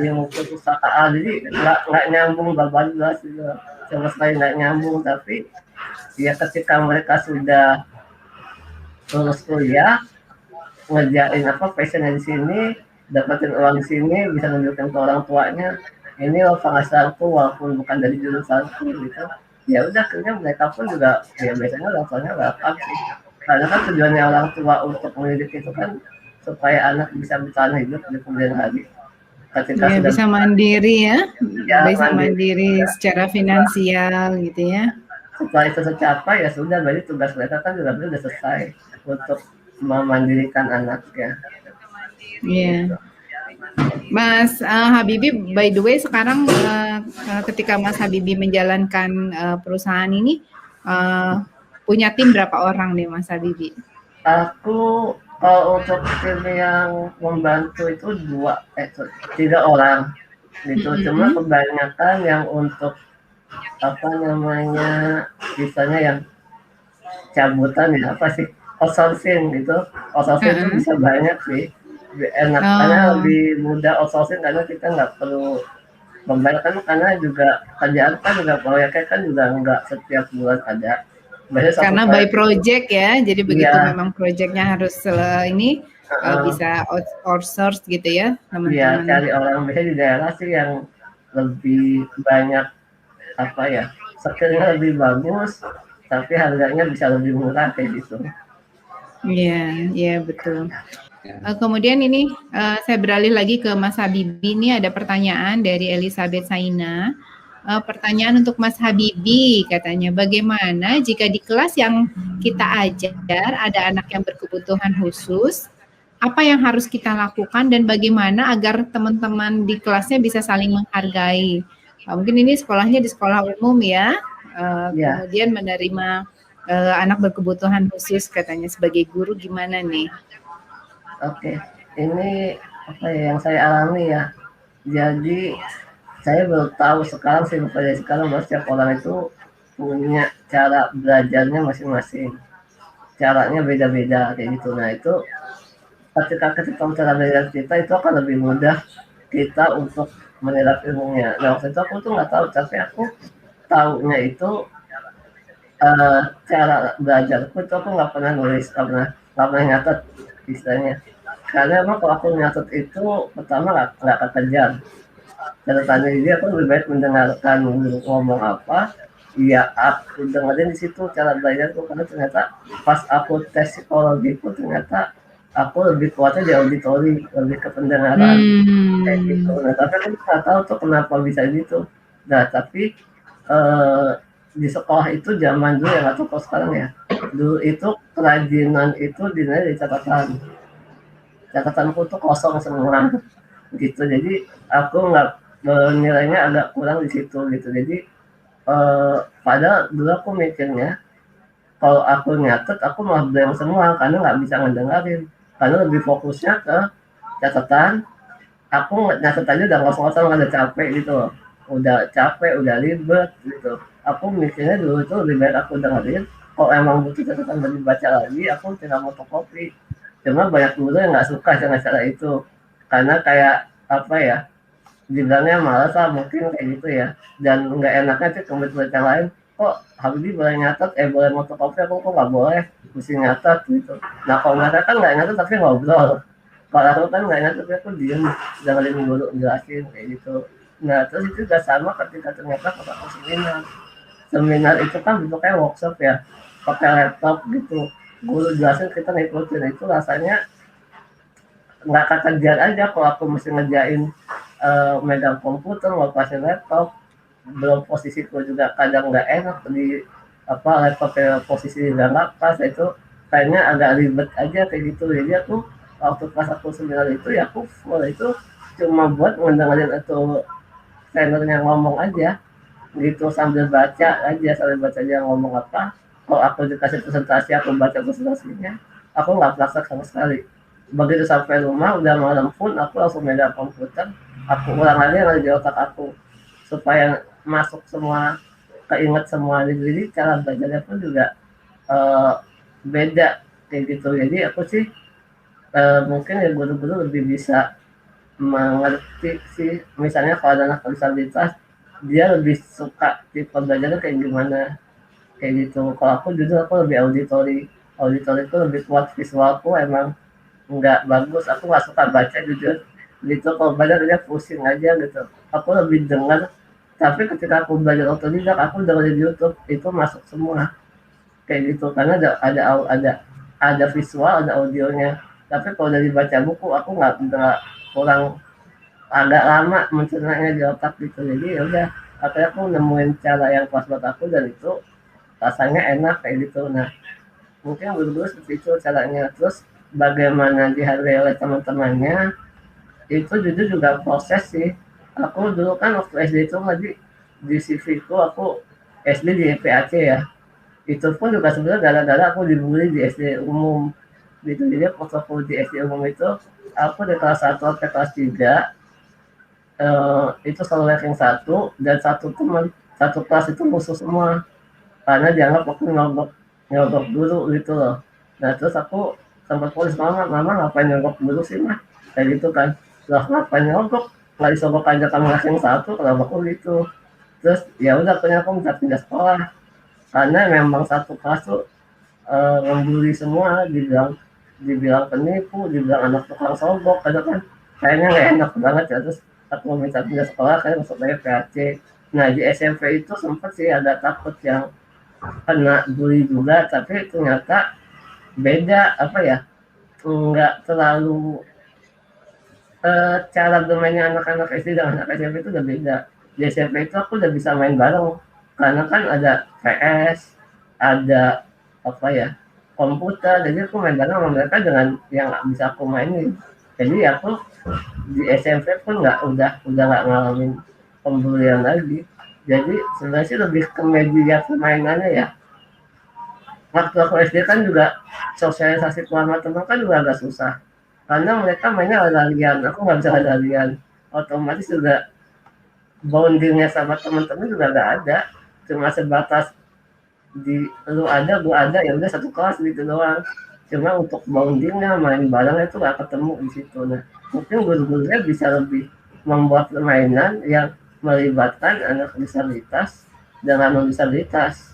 ilmu perpustakaan. Jadi nggak nyambung bablas gitu, sama sekali nggak nyambung. Tapi ya ketika mereka sudah lulus kuliah, ngerjain apa passionnya di sini, dapetin uang di sini, bisa nunjukin ke orang tuanya, ini loh penghasilanku walaupun bukan dari jurusanku gitu. Ya udah akhirnya mereka pun juga ya biasanya orang tuanya welcome sih. Karena kan tujuannya orang tua untuk mendidik itu kan supaya anak bisa bertahan hidup di kemudian hari. Ketika Ya sudah bisa mandiri ya, ya bisa mandiri mandiri, secara finansial gitu ya. setelah itu tercapai ya sudah, berarti tugas mereka kan juga sudah selesai untuk memandirikan anaknya. Iya. Mas Habibie, by the way sekarang ketika Mas Habibie menjalankan perusahaan ini punya tim berapa orang nih Mas Habibie? Aku kalau untuk tim yang membantu itu tiga orang gitu. Cuma kebanyakan yang untuk apa namanya, misalnya yang cabutan ya apa sih, outsourcing gitu. Outsourcing itu bisa banyak sih. Karena lebih mudah outsourcing karena kita nggak perlu membayarkan, karena juga kerjaan kan juga proyeknya kan juga nggak setiap bulan ada. Karena by project ya, jadi begitu iya, memang projectnya harus ini bisa outsource gitu ya iya, teman-teman. cari orang biasanya di daerah sih yang lebih banyak apa ya, skillnya lebih bagus, tapi harganya bisa lebih murah kayak gitu. Iya, iya betul. Kemudian ini saya beralih lagi ke Mas Habibie, ini ada pertanyaan dari Elizabeth Saina. pertanyaan untuk Mas Habibi, katanya bagaimana jika di kelas yang kita ajar ada anak yang berkebutuhan khusus, apa yang harus kita lakukan dan bagaimana agar teman-teman di kelasnya bisa saling menghargai. Mungkin ini sekolahnya di sekolah umum ya, Ya, kemudian menerima anak berkebutuhan khusus, katanya sebagai guru gimana nih? oke. Ini apa ya yang saya alami ya. Jadi saya baru tahu sekarang sih, bukannya sekarang, bahwa setiap orang itu punya cara belajarnya masing-masing. Caranya beda-beda kayak gitu. Nah itu ketika kita cara belajar kita itu akan lebih mudah kita untuk menyerap ilmunya. Nah waktu itu aku tuh nggak tahu, tapi aku tahunya itu cara belajarku itu aku nggak pernah nulis, nggak pernah nyatet istilahnya. Karena emang kalau aku nyatet itu pertama nggak kekejar. Catatannya jadi aku lebih baik mendengarkan ngomong apa, ya aku dengerin di situ cara belajarku, karena ternyata pas aku tes psikologi pun ternyata aku lebih kuatnya di auditori, lebih ke pendengaran kayak gitu. Nah tapi aku nggak tahu tuh kenapa bisa gitu. Nah tapi eh, di sekolah itu zaman dulu ya, nggak tahu kalau sekarang ya. Dulu itu kerajinan itu dinilai dari catatan. Catatanku tuh kosong semua gitu. Jadi aku nggak nilainya agak kurang di situ gitu. Jadi padahal dulu aku mikirnya kalau aku nyatet aku malah blank semua karena nggak bisa ngedengerin, karena lebih fokusnya ke catatan. Aku nyatet aja udah ngos-ngosan, udah capek gitu loh. Udah capek, udah ribet gitu. Aku mikirnya dulu itu lebih baik aku dengerin. Kalau emang butuh catatan dan dibaca lagi, aku tinggal fotokopi. Cuma banyak guru yang nggak suka dengan cara itu. Karena kayak apa ya, dibilangnya malas lah mungkin kayak gitu ya. Dan nggak enaknya sih ke murid yang lain, kok Habibie boleh nyatet, boleh fotokopi, aku kok nggak boleh, mesti nyatet gitu. Nah kalau nyatet kan nggak nyatet tapi ngobrol. Kalau aku kan nggak nyatet, aku diem dengerin guru jelasin kayak gitu. Nah terus itu juga sama ketika ternyata pas aku seminar. Seminar itu kan bentuknya workshop ya, pakai laptop gitu. Guru jelasin kita ngikutin, itu rasanya nggak kekejar aja kalau aku mesti ngerjain megang komputer, ngelepasin laptop. Belum posisiku juga kadang nggak enak di apa, laptopnya posisi nggak pas, itu kayaknya agak ribet aja kayak gitu. Jadi aku waktu pas aku seminar itu ya aku full itu cuma buat ngedengerin itu trainernya ngomong aja gitu, sambil baca aja ngomong apa. Kalau aku dikasih presentasi aku baca presentasinya, aku nggak praktek sama sekali. Begitu sampai rumah udah malam pun aku langsung megang komputer, aku ulang lagi yang ada di otak aku supaya masuk semua, keinget semua. Jadi cara belajarnya pun juga uh, beda kayak gitu. Jadi aku sih mungkin ya guru-guru lebih bisa mengerti sih, misalnya kalau ada anak disabilitas dia lebih suka tipe belajarnya kayak gimana kayak gitu. Kalau aku jujur aku lebih auditori, auditori itu lebih kuat, visualku emang nggak bagus, aku nggak suka baca jujur gitu. Kalau belajar dia pusing aja gitu, aku lebih dengar. Tapi ketika aku belajar otodidak aku dengerin YouTube itu masuk semua kayak gitu, karena ada visual, ada audionya. Tapi kalau dari baca buku aku nggak, kurang, agak lama mencernanya di otak gitu. Jadi ya udah akhirnya aku nemuin cara yang pas buat aku dan itu rasanya enak kayak gitu. Nah mungkin dulu seperti itu caranya. Terus bagaimana dihargai oleh teman-temannya itu jujur juga proses sih. Aku dulu kan waktu SD itu lagi di CV ku aku SD di PAC ya, itu pun juga sebenarnya gara-gara aku dibully di SD umum gitu. Jadi waktu aku di SD umum itu aku di kelas 1 sampai kelas 3 itu selalu ranking 1, dan satu teman satu kelas itu musuh semua karena dianggap aku nyogok nyogok dulu gitu loh. Nah terus aku sempat polis mama, ngapain nyogok dulu sih mah kayak gitu kan. Lah ngapain nyogok, nggak disogok aja kamu ranking 1, kalau aku gitu. Terus ya udah akhirnya aku minta pindah sekolah karena memang satu kelas tuh membuli semua, dibilang penipu, dibilang anak tukang sogok, kan kayaknya nggak enak banget ya. Terus aku minta pindah sekolah, kayak masuk dari PAC. Nah di SMP itu sempat sih ada takut yang kena bully juga, tapi ternyata beda apa ya, nggak terlalu cara bermainnya anak-anak SD dengan anak SMP itu udah beda. di SMP itu aku udah bisa main bareng karena kan ada PS, ada apa ya, komputer, jadi aku main bareng sama mereka dengan yang bisa aku mainin. Jadi aku di SMP pun udah nggak ngalamin pembulian lagi. Jadi sebenarnya sih lebih ke media permainannya ya. Waktu aku SD kan juga sosialisasi sama teman kan juga agak susah. Karena mereka mainnya lari-larian, aku nggak bisa lari-larian. Otomatis juga bondingnya sama teman-teman juga nggak ada. Cuma sebatas di lu ada, gua ada, ya udah satu kelas gitu doang. Cuma untuk bondingnya main bareng itu nggak ketemu di situ. Nah, mungkin guru-gurunya bisa lebih membuat permainan yang melibatkan anak disabilitas dengan non disabilitas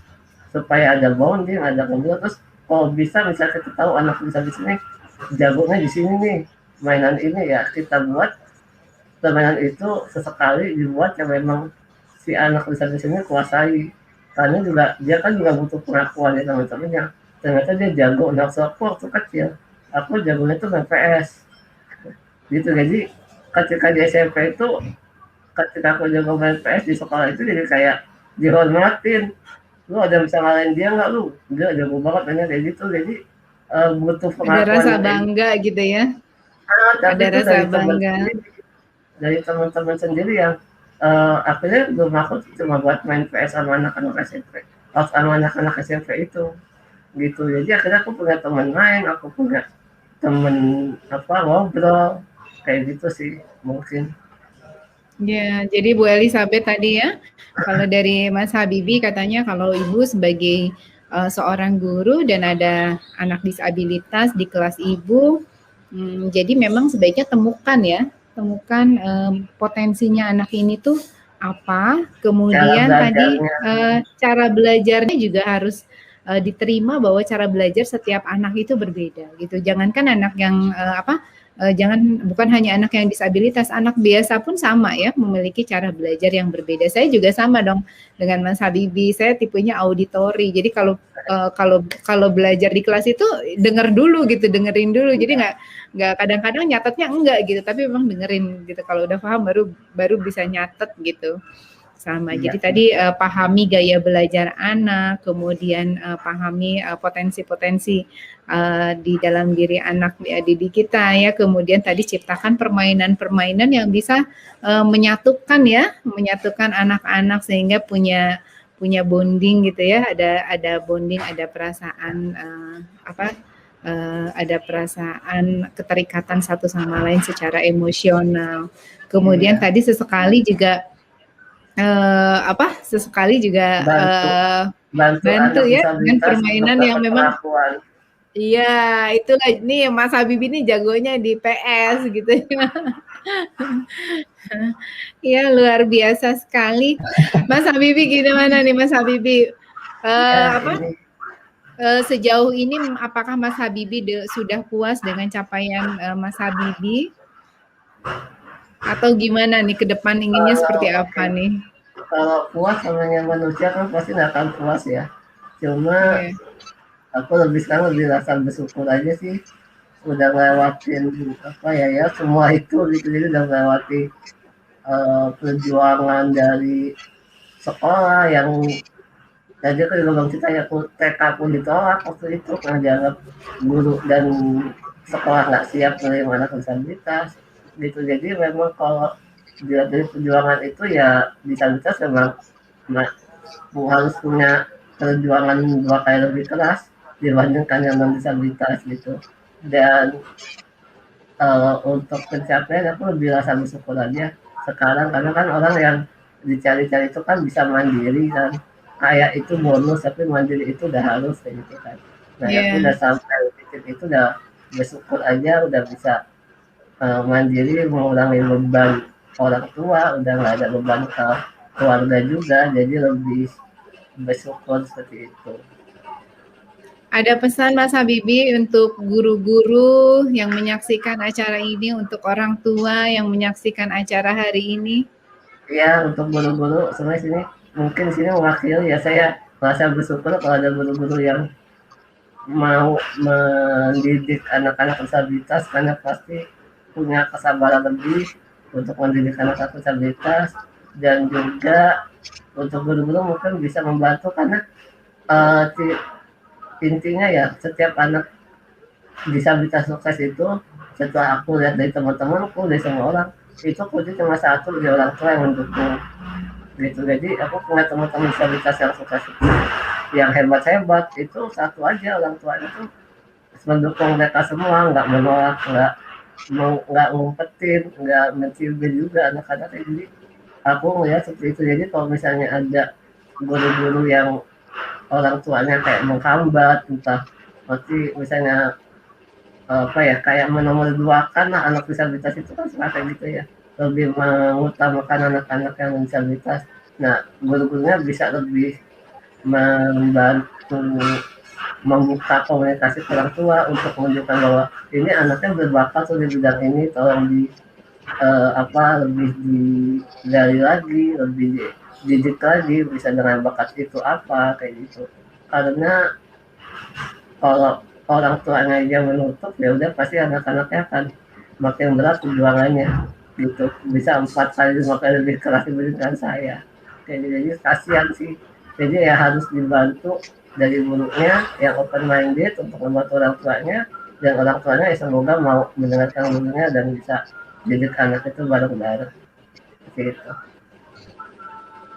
supaya ada bonding, ada kemudian terus kalau bisa misalnya kita tahu anak disabilitas ini jagonya di sini nih mainan ini ya kita buat permainan itu sesekali dibuat yang memang si anak disabilitas ini kuasai karena juga dia kan juga butuh pengakuan dari teman-temannya ternyata dia jago. Nah aku waktu kecil aku jagonya tuh main PS gitu, jadi ketika di SMP itu ketika aku jago main PS di sekolah itu jadi kayak dihormatin, lu ada bisa ngalahin dia nggak, lu dia jago banget mainnya kayak gitu. Jadi butuh Ada rasa pengakuan kayak bangga gitu ya. tapi Ada itu rasa dari teman bangga. sendiri, dari teman-teman sendiri yang akhirnya belum aku cuma buat main PS sama anak-anak SMP, sama anak-anak SMP itu gitu. Jadi akhirnya aku punya teman main, aku punya teman apa ngobrol kayak gitu sih mungkin. Ya, jadi Bu Elizabeth tadi ya, kalau dari Mas Habibi katanya kalau Ibu sebagai seorang guru dan ada anak disabilitas di kelas Ibu, jadi memang sebaiknya temukan potensinya anak ini tuh apa, Cara kemudian tadi belajarnya cara belajarnya juga harus diterima bahwa cara belajar setiap anak itu berbeda gitu. Jangankan anak yang bukan hanya anak yang disabilitas, anak biasa pun sama ya, memiliki cara belajar yang berbeda. Saya juga sama dong dengan Mas Habibi. Saya tipenya auditori. Jadi kalau belajar di kelas itu dengerin dulu. Jadi nggak kadang-kadang nyatetnya enggak gitu, tapi memang dengerin gitu. Kalau udah paham baru bisa nyatet gitu. Sama. iya. Jadi tadi pahami gaya belajar anak, kemudian pahami potensi-potensi di dalam diri anak didik kita ya. Kemudian tadi ciptakan permainan-permainan yang bisa menyatukan anak-anak sehingga punya bonding gitu ya. Ada bonding, ada perasaan ada perasaan keterikatan satu sama lain secara emosional. Kemudian tadi sesekali juga sesekali juga bantu anak ya dengan disabilitas untuk permainan yang dapat memang pengakuan. iya itulah nih Mas Habib ini jagonya di PS gitu ya. Iya luar biasa sekali. Mas Habibi gimana nih Mas Habibi? Ya, ini Sejauh ini apakah Mas Habibi sudah puas dengan capaian Mas Habibi? Atau gimana nih ke depan inginnya seperti apa nih? kalau puas namanya manusia kan pasti nggak akan puas ya. Cuma Yeah. aku sekarang lebih rasa bersyukur aja sih udah ngelewatin apa ya semua itu gitu, jadi udah melewati perjuangan dari sekolah yang tadi aku juga belum cerita ya, aku TK pun ditolak waktu itu karena dianggap guru dan sekolah nggak siap menerima anak disabilitas gitu. Jadi memang kalau dilihat dari perjuangan itu ya disabilitas memang harus punya perjuangan 2 kali lebih keras dibandingkan yang non disabilitas gitu. Dan untuk pencapaian aku lebih rasa bersyukur aja sekarang karena kan orang yang dicari-cari itu kan bisa mandiri kan, kayak itu bonus tapi mandiri itu udah harus kayak gitu kan. Nah aku udah sampai titik itu udah bersyukur aja udah bisa mandiri, mengurangi beban orang tua, udah nggak ada beban ke keluarga juga, jadi lebih bersyukur seperti itu. Ada pesan Mas Habibi untuk guru-guru yang menyaksikan acara ini, untuk orang tua yang menyaksikan acara hari ini? Ya untuk guru-guru sebenarnya sini mungkin sini mewakili ya, saya merasa bersyukur kalau ada guru-guru yang mau mendidik anak-anak disabilitas karena pasti punya kesabaran lebih untuk mendidik anak-anak disabilitas. dan juga untuk guru-guru mungkin bisa membantu karena intinya ya setiap anak disabilitas sukses itu setelah aku lihat dari teman-temanku, dari semua orang, itu kunci cuma satu, dari orang tua yang mendukung gitu. Jadi aku punya teman-teman disabilitas yang sukses itu, yang hebat-hebat itu satu aja, orang tuanya tuh mendukung mereka semua, nggak menolak, nggak ngumpetin, nggak mencibir juga anak-anak. Jadi aku melihat seperti itu. Jadi kalau misalnya ada guru-guru yang orang tuanya kayak menghambat, entah seperti misalnya apa ya, kayak menomorduakan lah anak disabilitas itu kan suka kayak gitu ya, lebih mengutamakan anak-anak yang disabilitas. Nah, guru-gurunya bisa lebih membantu membuka komunikasi ke orang tua untuk menunjukkan bahwa ini anaknya berbakat tuh di bidang ini, tolong lebih digali lagi, lebih dididik lagi, bisa dengan bakat itu apa kayak gitu. Karena kalau orang tuanya aja menutup, ya udah pasti anak-anaknya akan makin berat perjuangannya gitu, bisa 4 kali 5 kali lebih keras dibandingkan saya. Jadi kasihan sih. Jadi ya harus dibantu dari gurunya yang open minded untuk membantu orang tuanya, dan orang tuanya ya semoga mau mendengarkan gurunya dan bisa didik anak itu bareng-bareng gitu.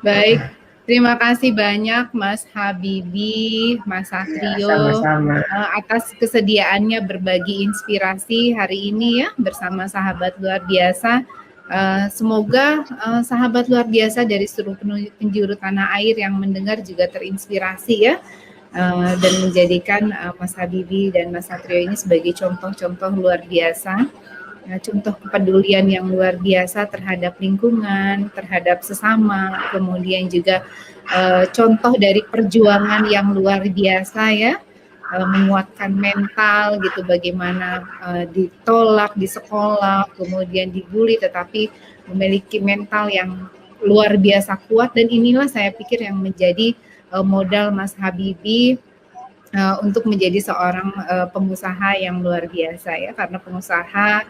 Baik, terima kasih banyak Mas Habibie, Mas Satrio, sama-sama. Atas kesediaannya berbagi inspirasi hari ini ya bersama sahabat luar biasa. Semoga sahabat luar biasa dari seluruh penjuru tanah air yang mendengar juga terinspirasi ya, dan menjadikan Mas Habibie dan Mas Satrio ini sebagai contoh-contoh luar biasa. Contoh kepedulian yang luar biasa terhadap lingkungan, terhadap sesama, kemudian juga contoh dari perjuangan yang luar biasa ya, menguatkan mental gitu, bagaimana ditolak di sekolah, kemudian dibully, tetapi memiliki mental yang luar biasa kuat. Dan inilah saya pikir yang menjadi modal Mas Habibie untuk menjadi seorang pengusaha yang luar biasa ya, karena pengusaha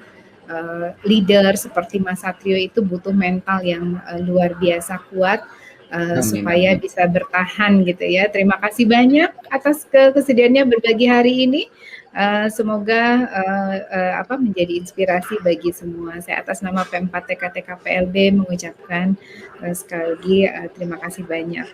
leader seperti Mas Satrio itu butuh mental yang luar biasa kuat supaya bisa bertahan gitu ya. Terima kasih banyak atas kesediaannya berbagi hari ini. Semoga menjadi inspirasi bagi semua. Saya atas nama Pempat TKTKPLB mengucapkan sekali lagi terima kasih banyak.